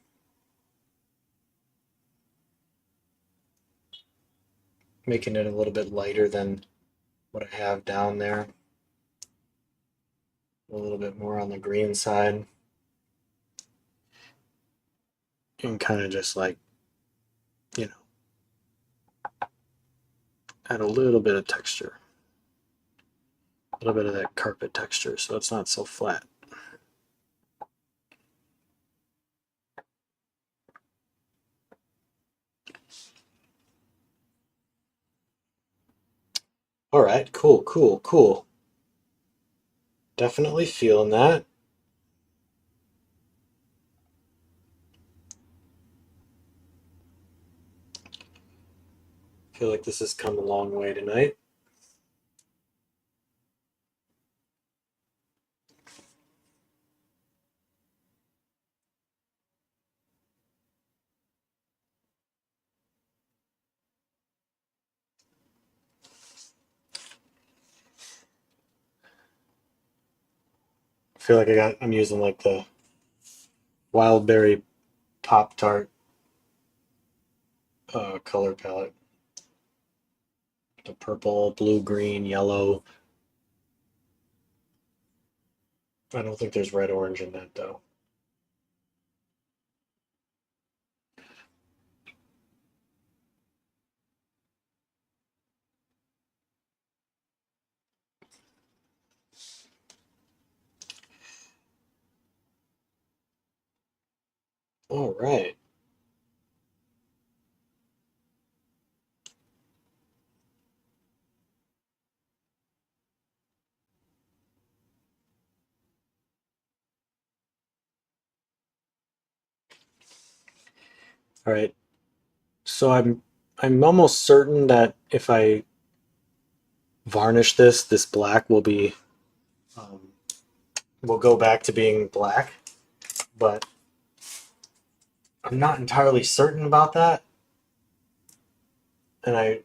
Making it a little bit lighter than what I have down there. A little bit more on the green side. And kind of just like, you know, add a little bit of texture. A little bit of that carpet texture so it's not so flat. All right, cool, cool, cool. Definitely feeling that. Feel like this has come a long way tonight. I feel like I'm using like the wild berry Pop Tart color palette. The purple, blue, green, yellow. I don't think there's red orange in that though. All right. All right. So I'm almost certain that if I varnish this black um, will go back to being black, but I'm not entirely certain about that. And I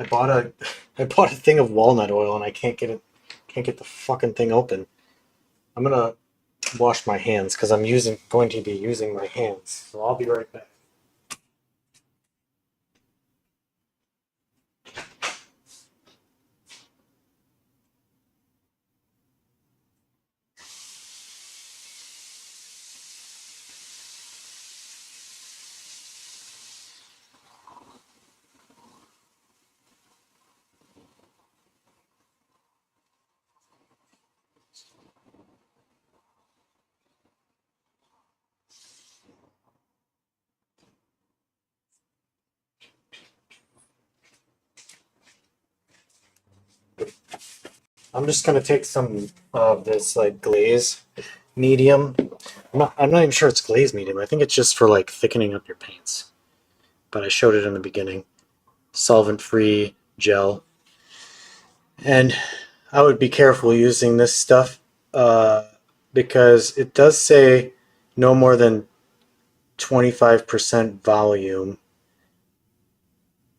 bought a I bought a thing of walnut oil and I can't get the fucking thing open. I'm gonna wash my hands because I'm going to be using my hands. So I'll be right back. I'm just gonna take some of this like glaze medium. I'm not even sure it's glaze medium. I think it's just for like thickening up your paints. But I showed it in the beginning. Solvent-free gel. And I would be careful using this stuff uh, because it does say no more than 25% volume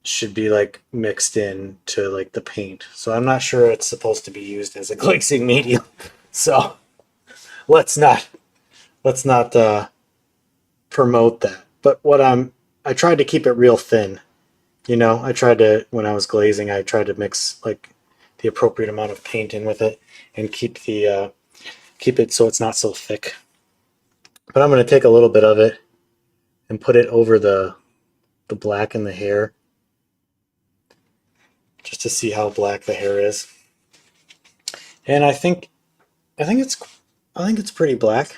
should be like mixed in to like the paint. So I'm not sure it's supposed to be used as a glazing medium. So let's not let's not promote that. But I tried to keep it real thin. You know, I tried to when I was glazing, I tried to mix like the appropriate amount of paint in with it and keep it so it's not so thick. But I'm going to take a little bit of it and put it over the black in the hair just to see how black the hair is. And I think it's pretty black.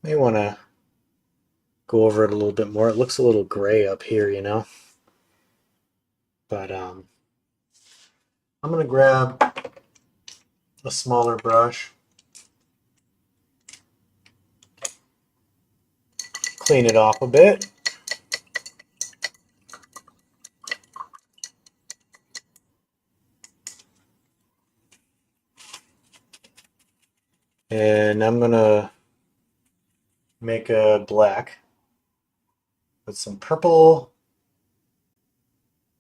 May want to go over it a little bit more. It looks a little gray up here, you know, but I'm gonna grab a smaller brush, clean it off a bit. And I'm gonna make a black with some purple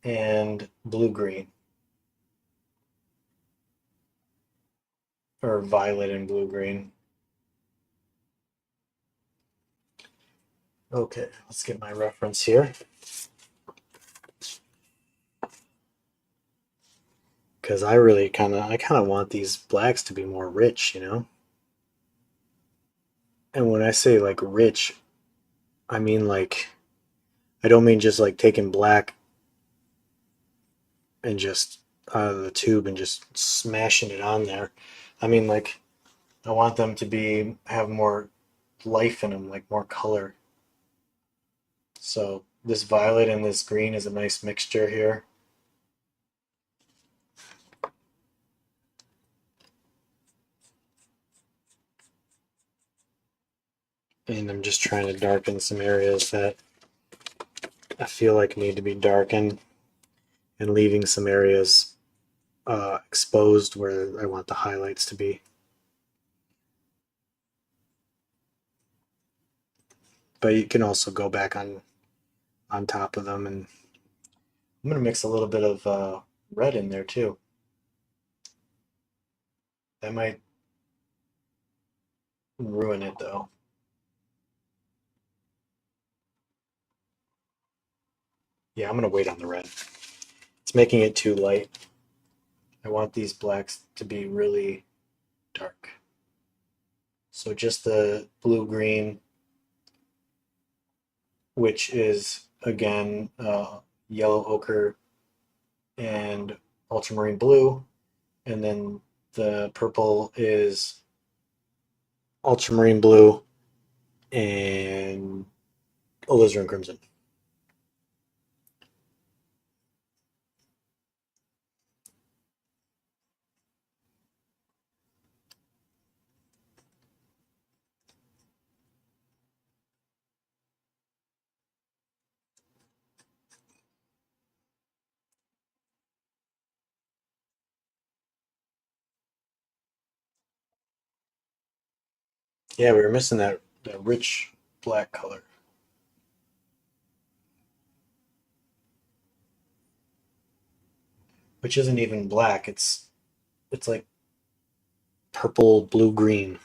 and blue-green, or violet and blue-green. Okay, let's get my reference here. Because I kind of want these blacks to be more rich, you know? And when I say like rich, I mean like, I don't mean just like taking black and just out of the tube and just smashing it on there. I mean like, I want them to have more life in them, like more color. So this violet and this green is a nice mixture here. And I'm just trying to darken some areas that I feel like need to be darkened, and leaving some areas exposed where I want the highlights to be. But you can also go back on top of them, and I'm gonna mix a little bit of red in there too. That might ruin it though. Yeah, I'm gonna wait on the red. It's making it too light. I want these blacks to be really dark. So just the blue green, which is again yellow ochre and ultramarine blue, and then the purple is ultramarine blue and alizarin crimson. Yeah, we were missing that rich black color. Which isn't even black. It's like purple, blue, green.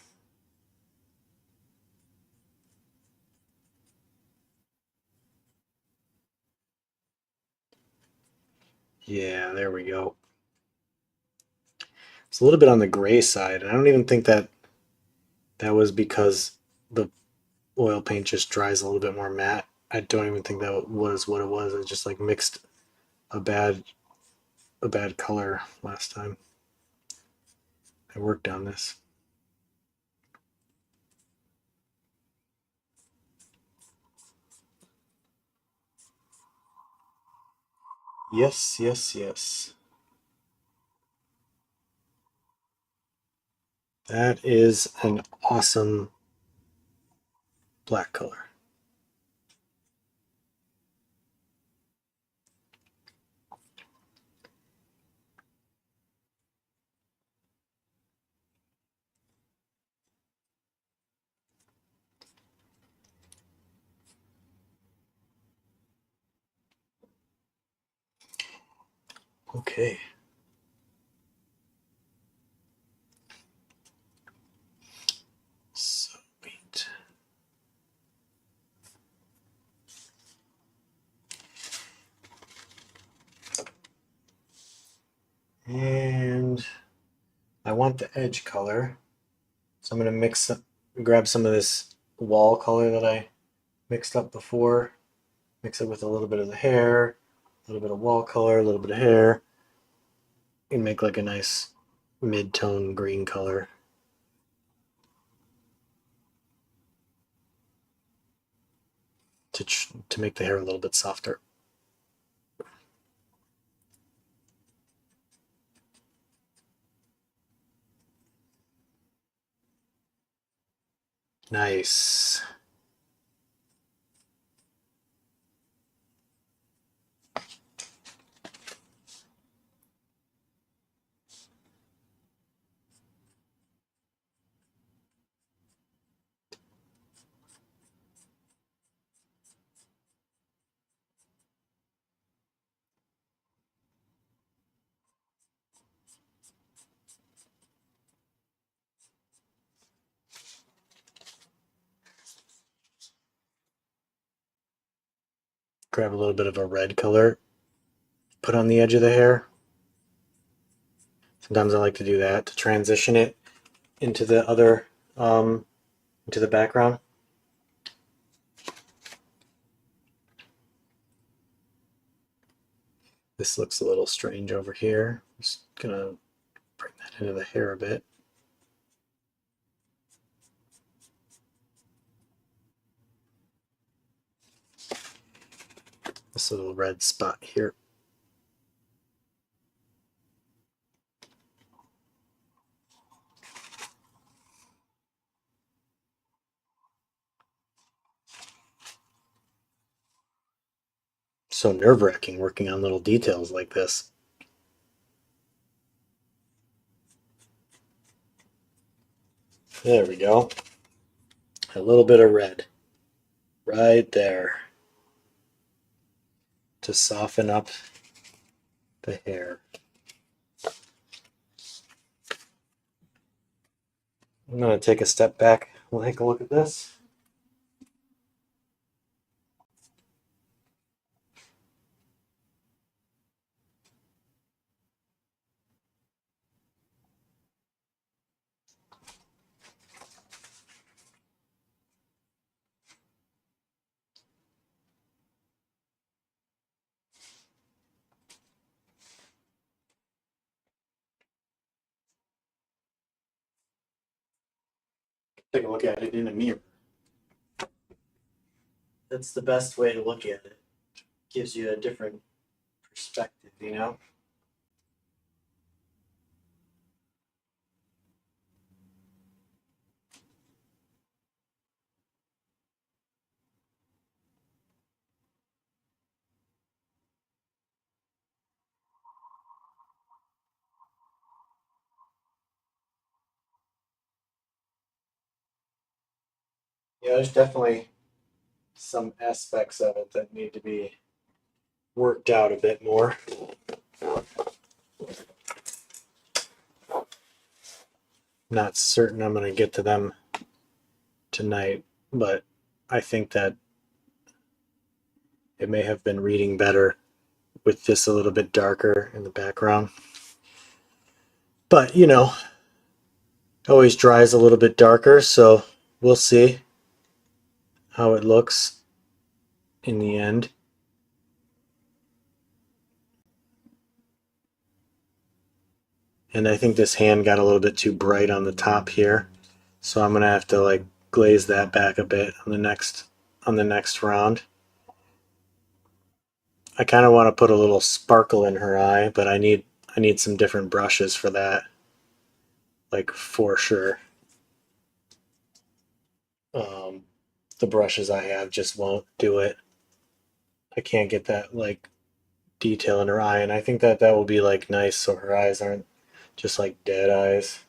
Yeah, there we go. It's a little bit on the gray side, and I don't even think that was because the oil paint just dries a little bit more matte. I don't even think that was what it was. It just like mixed a bad a bad color last time I worked on this. Yes, yes, yes. That is an awesome black color. Okay. Sweet. And I want the edge color. So I'm going to grab some of this wall color that I mixed up before, mix it with a little bit of the hair, a little bit of wall color, a little bit of hair, and make like a nice mid-tone green color. to make the hair a little bit softer. Nice. Grab a little bit of a red color, put on the edge of the hair. Sometimes I like to do that to transition it into the other, into the background. This looks a little strange over here. Just gonna bring that into the hair a bit. This little red spot here. So nerve-wracking working on little details like this. There we go. A little bit of red right there to soften up the hair. I'm going to take a step back. We'll take a look at this. Take a look at it in a mirror. That's the best way to look at it. Gives you a different perspective, you know? Yeah, there's definitely some aspects of it that need to be worked out a bit more. Not certain I'm going to get to them tonight, but I think that it may have been reading better with this a little bit darker in the background. But, you know, always dries a little bit darker, so we'll see how it looks in the end. And I think this hand got a little bit too bright on the top here, so I'm gonna have to like glaze that back a bit on the next round. I kind of want to put a little sparkle in her eye, but I need some different brushes for that, like for sure. Um, the brushes I have just won't do it. I can't get that like detail in her eye, and I think that that will be like nice so her eyes aren't just like dead eyes.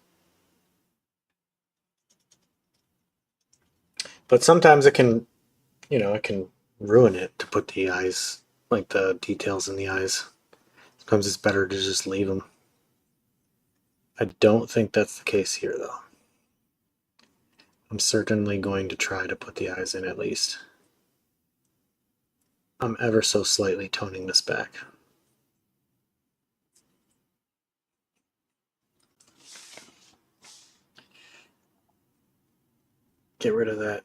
But sometimes it can, you know, it can ruin it to put the eyes, like the details in the eyes. Sometimes it's better to just leave them. I don't think that's the case here though. I'm certainly going to try to put the eyes in at least. I'm ever so slightly toning this back. Get rid of that.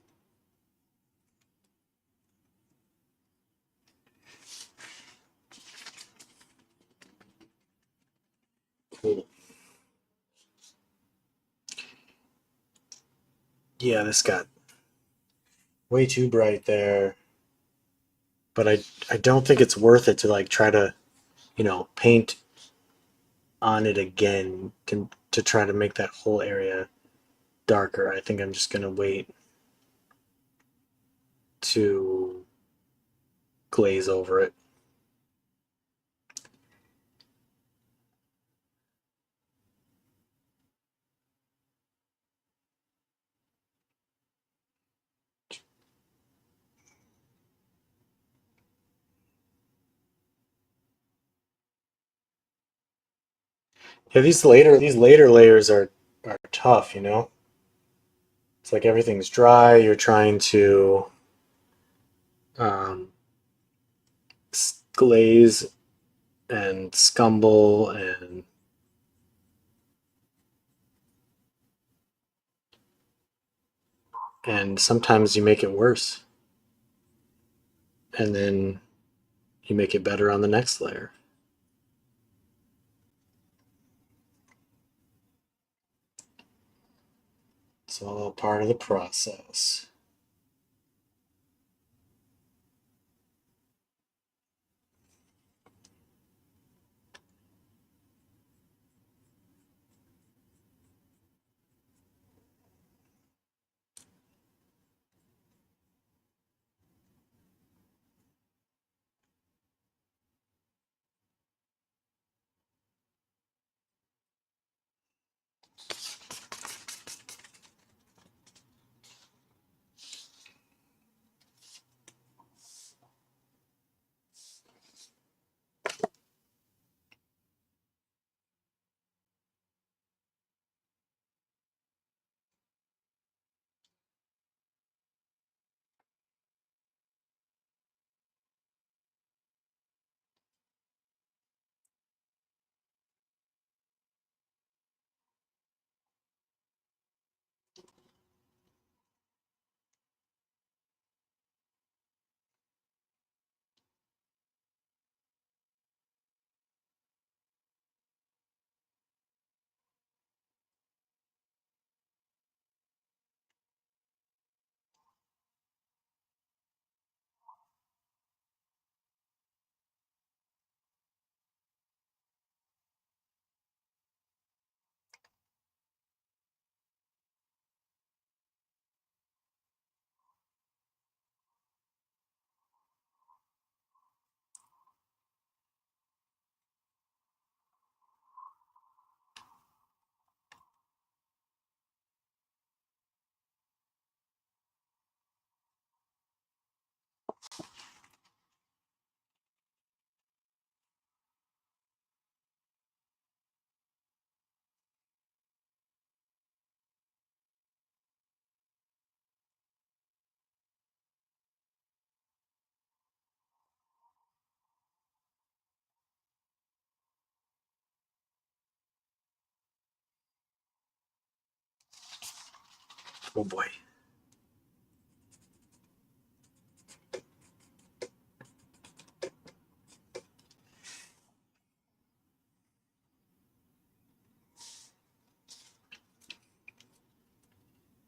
Cool. Yeah, this got way too bright there. but I don't think it's worth it to like try to, paint on it again to try to make that whole area darker. I think I'm just gonna wait to glaze over it. Yeah, these later layers are tough, you know? It's like everything's dry, you're trying to um, glaze and scumble and sometimes you make it worse and then you make it better on the next layer. It's all part of the process. Oh boy.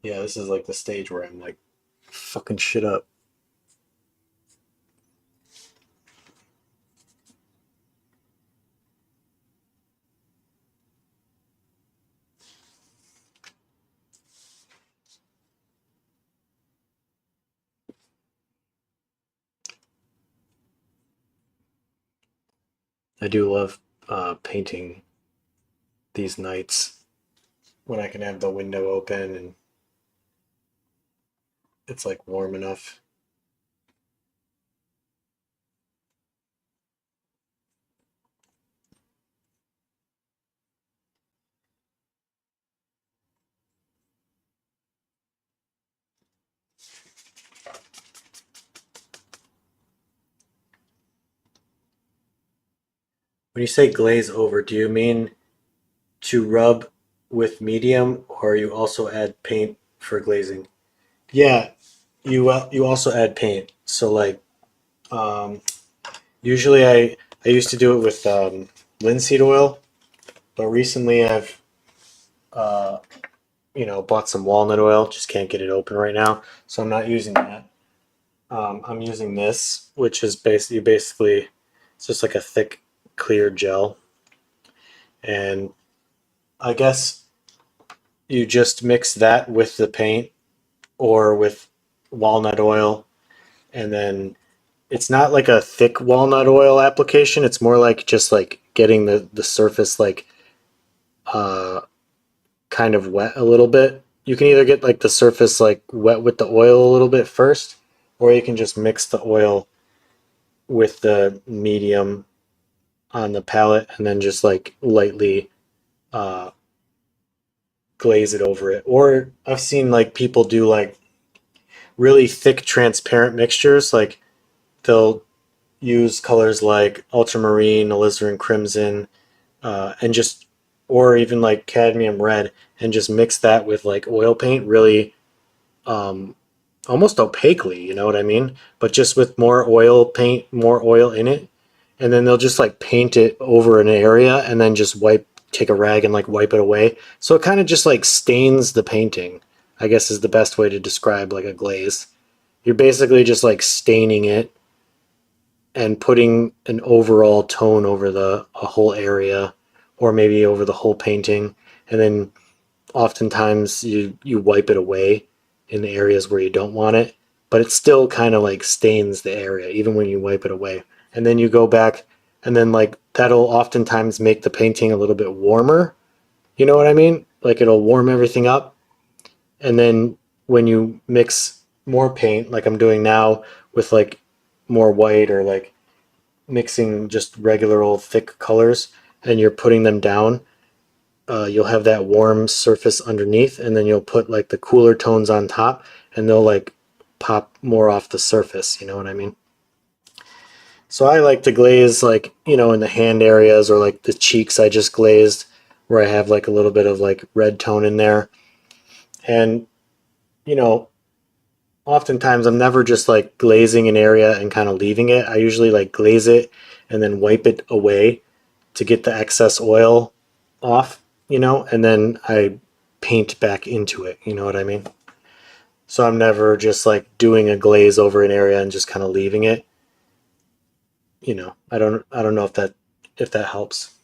Yeah, this is like the stage where I'm like fucking shit up. I do love painting these nights when I can have the window open and it's like warm enough. When you say glaze over, do you mean to rub with medium or you also add paint for glazing? Yeah, you also add paint. So like um, usually I used to do it with linseed oil, but recently I've uh, bought some walnut oil. Just can't get it open right now, so I'm not using that. I'm using this, which is basically it's just like a thick, clear gel, and I guess you just mix that with the paint or with walnut oil, and then it's not like a thick walnut oil application. It's more like just like getting the surface like uh, kind of wet a little bit. You can either get like the surface like wet with the oil a little bit first, or you can just mix the oil with the medium on the palette and then just like lightly uh, glaze it over it. Or I've seen like people do like really thick transparent mixtures. Like they'll use colors like ultramarine, alizarin crimson, and just or even like cadmium red, and just mix that with like oil paint really um, almost opaquely, you know what I mean? But just with more oil paint, more oil in it, and then they'll just like paint it over an area and then just take a rag and like wipe it away. So it kind of just like stains the painting, I guess is the best way to describe like a glaze. You're basically just like staining it and putting an overall tone over the a whole area or maybe over the whole painting, and then oftentimes you wipe it away in the areas where you don't want it, but it still kind of like stains the area even when you wipe it away. And then you go back, and then like that'll oftentimes make the painting a little bit warmer. You know what I mean? Like it'll warm everything up, and then when you mix more paint, like I'm doing now with like more white or like mixing just regular old thick colors, and you're putting them down, you'll have that warm surface underneath, and then you'll put like the cooler tones on top, and they'll like pop more off the surface. You know what I mean? So I like to glaze like in the hand areas or like the cheeks. I just glazed where I have like a little bit of like red tone in there, and you know oftentimes I'm never just like glazing an area and kind of leaving it. I usually like glaze it and then wipe it away to get the excess oil off, and then I paint back into it. You know what I mean? So I'm never just like doing a glaze over an area and just kind of leaving it. I don't know if that helps.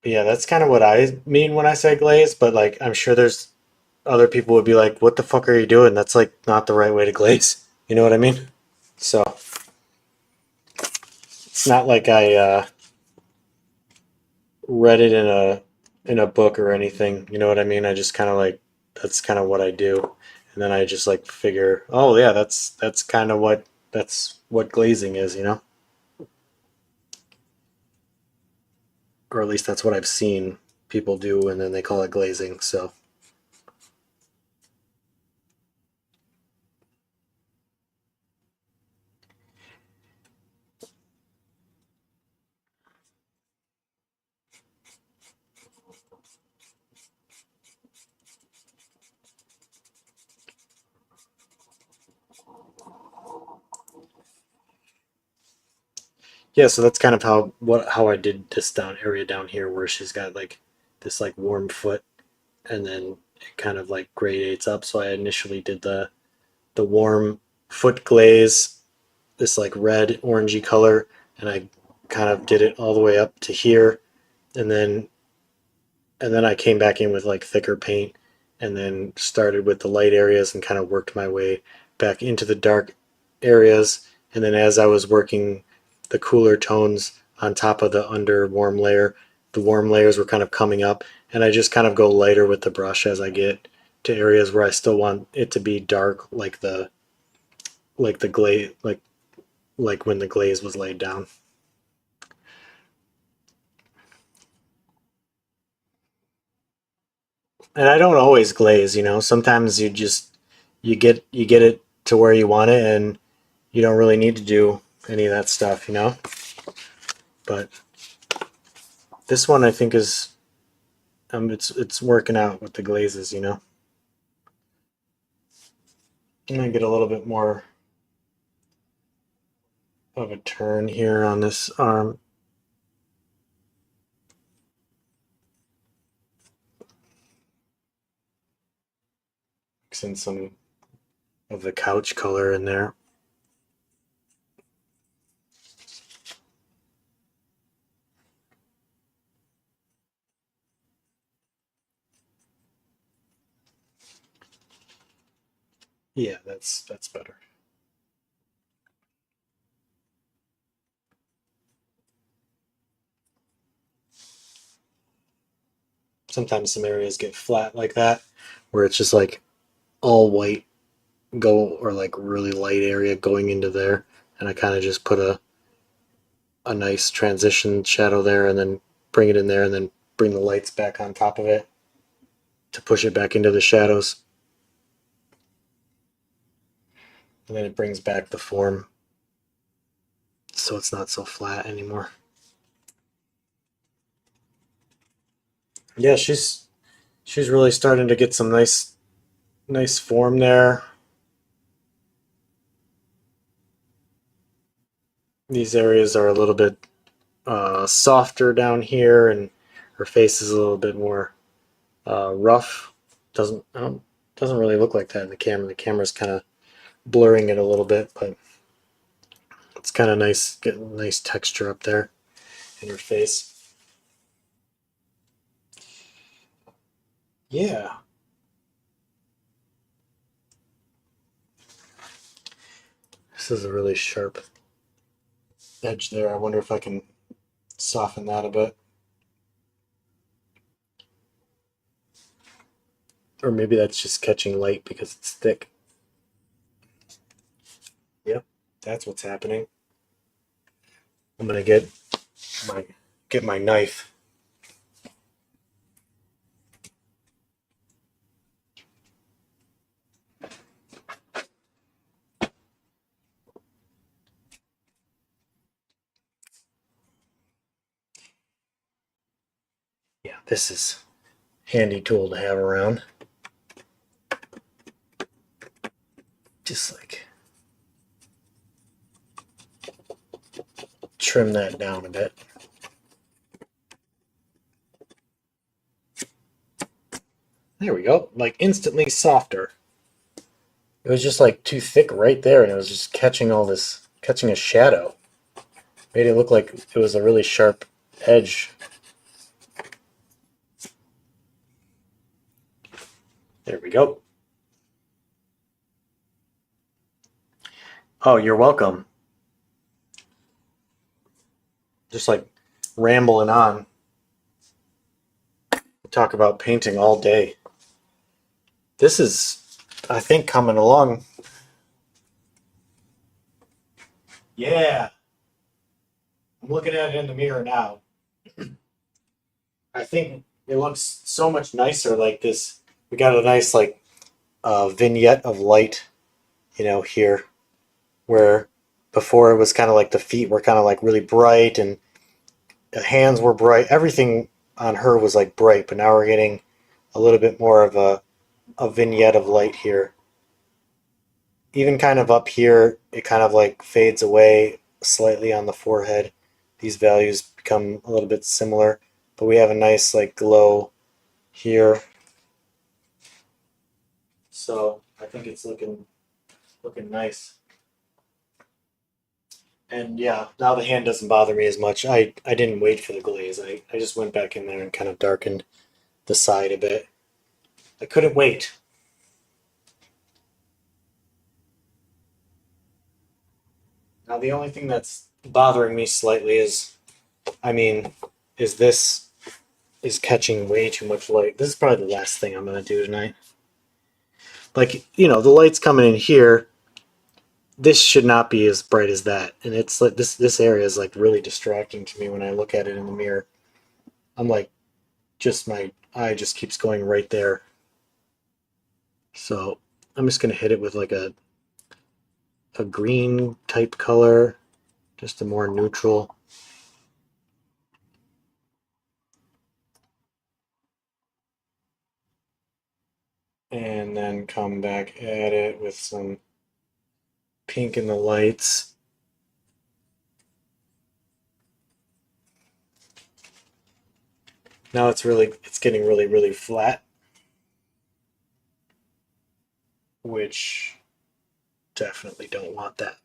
But yeah, that's kind of what I mean when I say glaze, but like I'm sure there's other people would be like, "What the fuck are you doing? That's like not the right way to glaze." You know what I mean? So it's not like I read it in a book or anything. You know what I mean? I just kind of like that's kind of what I do, and then I just like figure, oh yeah, that's kind of what glazing is, or at least that's what I've seen people do, and then they call it glazing. So yeah, so that's kind of how I did this down area down here where she's got like this like warm foot, and then it kind of like gradates up. So I initially did the warm foot glaze, this like red orangey color, and I kind of did it all the way up to here, and then I came back in with like thicker paint, and then started with the light areas and kind of worked my way back into the dark areas. And then as I was working the cooler tones on top of the under warm layer, the warm layers were kind of coming up, and I just kind of go lighter with the brush as I get to areas where I still want it to be dark, like the glaze, like when the glaze was laid down. And I don't always glaze, Sometimes you get it to where you want it, and you don't really need to do any of that stuff. But this one I think is it's working out with the glazes. I'm gonna get a little bit more of a turn here on this arm. mix in some of the couch color in there. Yeah, that's better. Sometimes some areas get flat like that, where it's just like all white go or like really light area going into there, and I kind of just put a nice transition shadow there and then bring it in there and then bring the lights back on top of it to push it back into the shadows. And then it brings back the form so it's not so flat anymore. Yeah, she's really starting to get some nice form there. These areas are a little bit softer down here, and her face is a little bit more rough. Doesn't really look like that in the camera. The camera's kind of blurring it a little bit, but it's kind of nice, getting nice texture up there in her face. Yeah, this is a really sharp edge there. I wonder if I can soften that a bit. Or maybe that's just catching light because it's thick. Yep, that's what's happening. I'm gonna my get my knife. Yeah, this is a handy tool to have around. Just like trim that down a bit. There we go. Like instantly softer. It was just like too thick right there, and it was just catching all this, catching a shadow. Made it look like it was a really sharp edge. There we go. Oh, you're welcome. Just like rambling on. Talk about painting all day. This is, I think, coming along. Yeah, I'm looking at it in the mirror now. I think it looks so much nicer like this. We got a nice like vignette of light, here where before it was kind of like the feet were kind of like really bright and the hands were bright. Everything on her was like bright, but now we're getting a little bit more of a vignette of light here. Even kind of up here, it kind of like fades away slightly on the forehead. These values become a little bit similar, but we have a nice like glow here. So I think it's looking nice. And yeah, now the hand doesn't bother me as much. I didn't wait for the glaze. I just went back in there and kind of darkened the side a bit. I couldn't wait. Now the only thing that's bothering me slightly I mean, is this is catching way too much light. This is probably the last thing I'm gonna do tonight. Like, the light's coming in here. This should not be as bright as that. And it's like this area is like really distracting to me when I look at it in the mirror. I'm like, just my eye just keeps going right there. So I'm just gonna hit it with like a green type color, just a more neutral. And then come back at it with some pink in the lights. Now it's getting really, really flat. which definitely don't want that.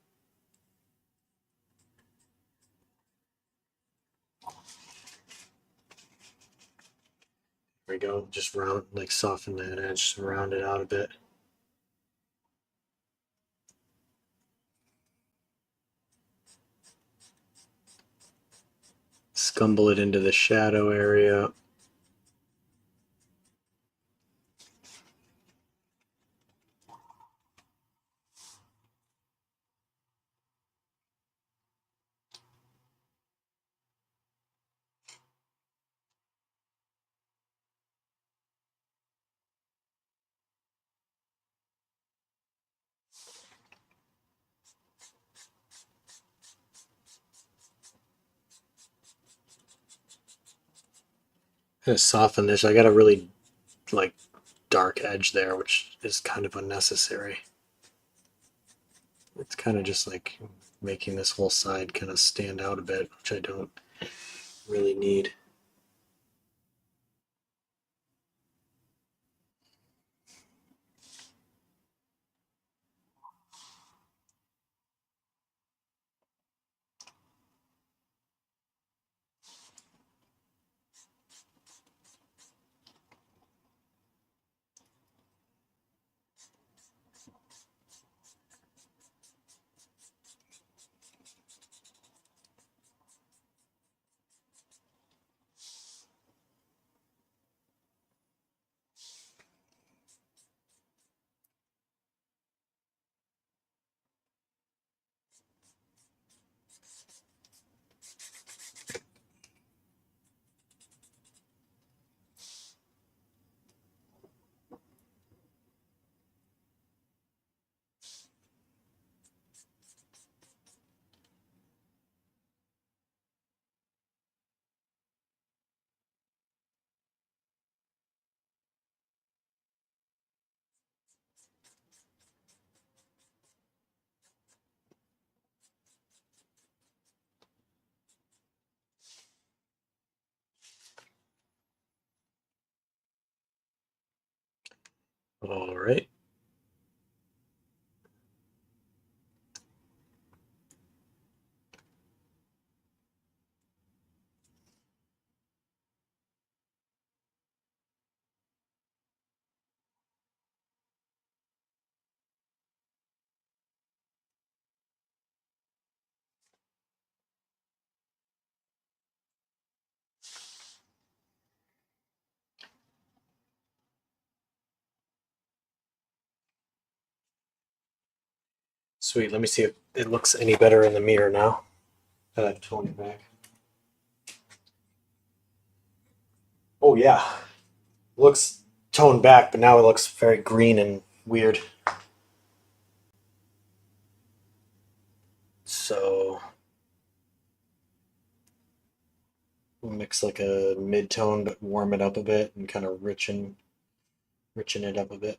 There we go. Just round, like soften that edge, round it out a bit. Scumble it into the shadow area. Gonna soften this. I got a really like dark edge there, which is kind of unnecessary. It's kind of just like making this whole side kind of stand out a bit, which I don't really need. All right. Sweet. Let me see if it looks any better in the mirror now that I've toned it back. Oh yeah, looks toned back, but now it looks very green and weird. So we'll mix like a mid-tone, but warm it up a bit and kind of richen it up a bit.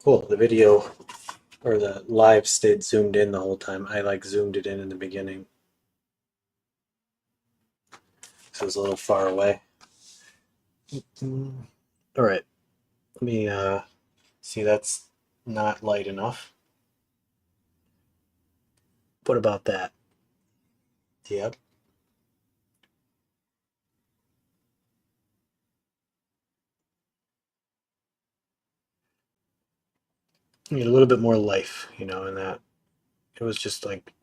Cool. The video or the live stayed zoomed in the whole time. I like zoomed it in the beginning, so it was a little far away. All right. Let me see. That's not light enough. What about that? Yep. Need a little bit more life, in that. It was just like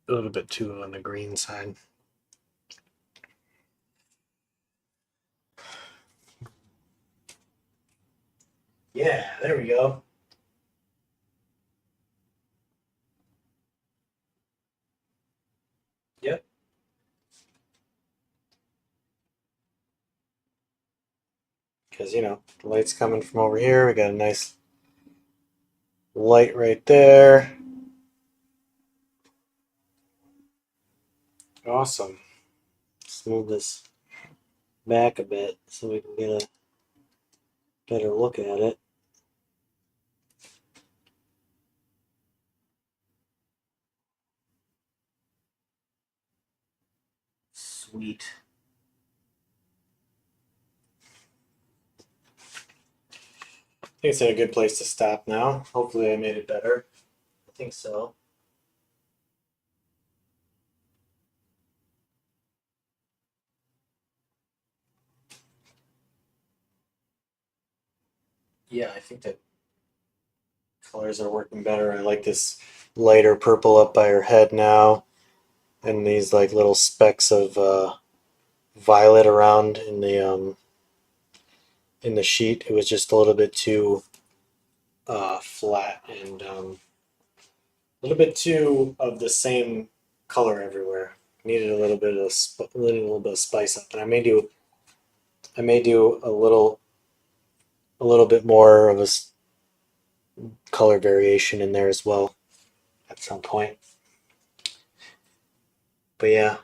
a little bit too on the green side. Yeah, there we go. Yep. Because, the light's coming from over here. We got a nice light right there. Awesome. Let's move this back a bit so we can get a better look at it. Sweet. I think it's a good place to stop now. Hopefully I made it better. I think so. Yeah, I think that colors are working better. I like this lighter purple up by her head now, and these like little specks of violet around in the sheet. It was just a little bit too flat and a little bit too of the same color everywhere. Needed a little bit of needed a little bit of spice up, and I may do a little bit more of a color variation in there as well at some point. But yeah,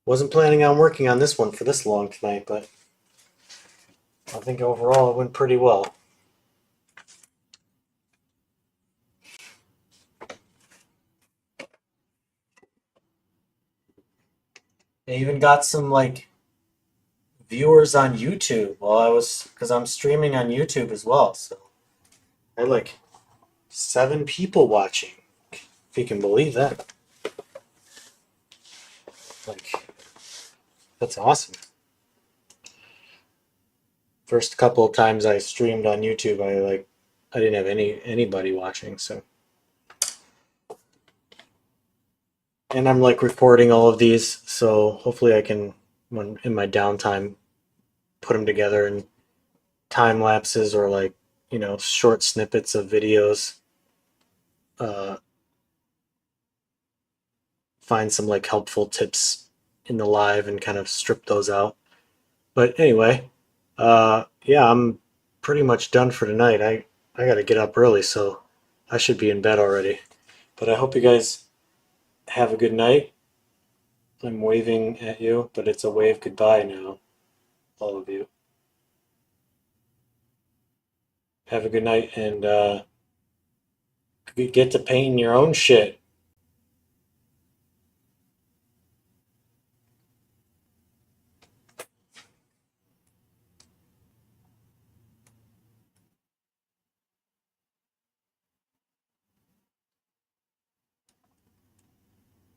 wasn't planning on working on this one for this long tonight, but I think overall it went pretty well. I even got some like viewers on YouTube while I was because I'm streaming on YouTube as well. So I had like 7 people watching, if you can believe that. Like that's awesome. First couple of times I streamed on YouTube, I didn't have anybody watching. So and I'm like recording all of these, so hopefully I can when in my downtime put them together in time lapses or like short snippets of videos. Uh, find some like helpful tips in the live and kind of strip those out. But anyway, yeah, I'm pretty much done for tonight. I got to get up early, so I should be in bed already. But I hope you guys have a good night. I'm waving at you, but it's a wave goodbye now, all of you. Have a good night and get to painting your own shit.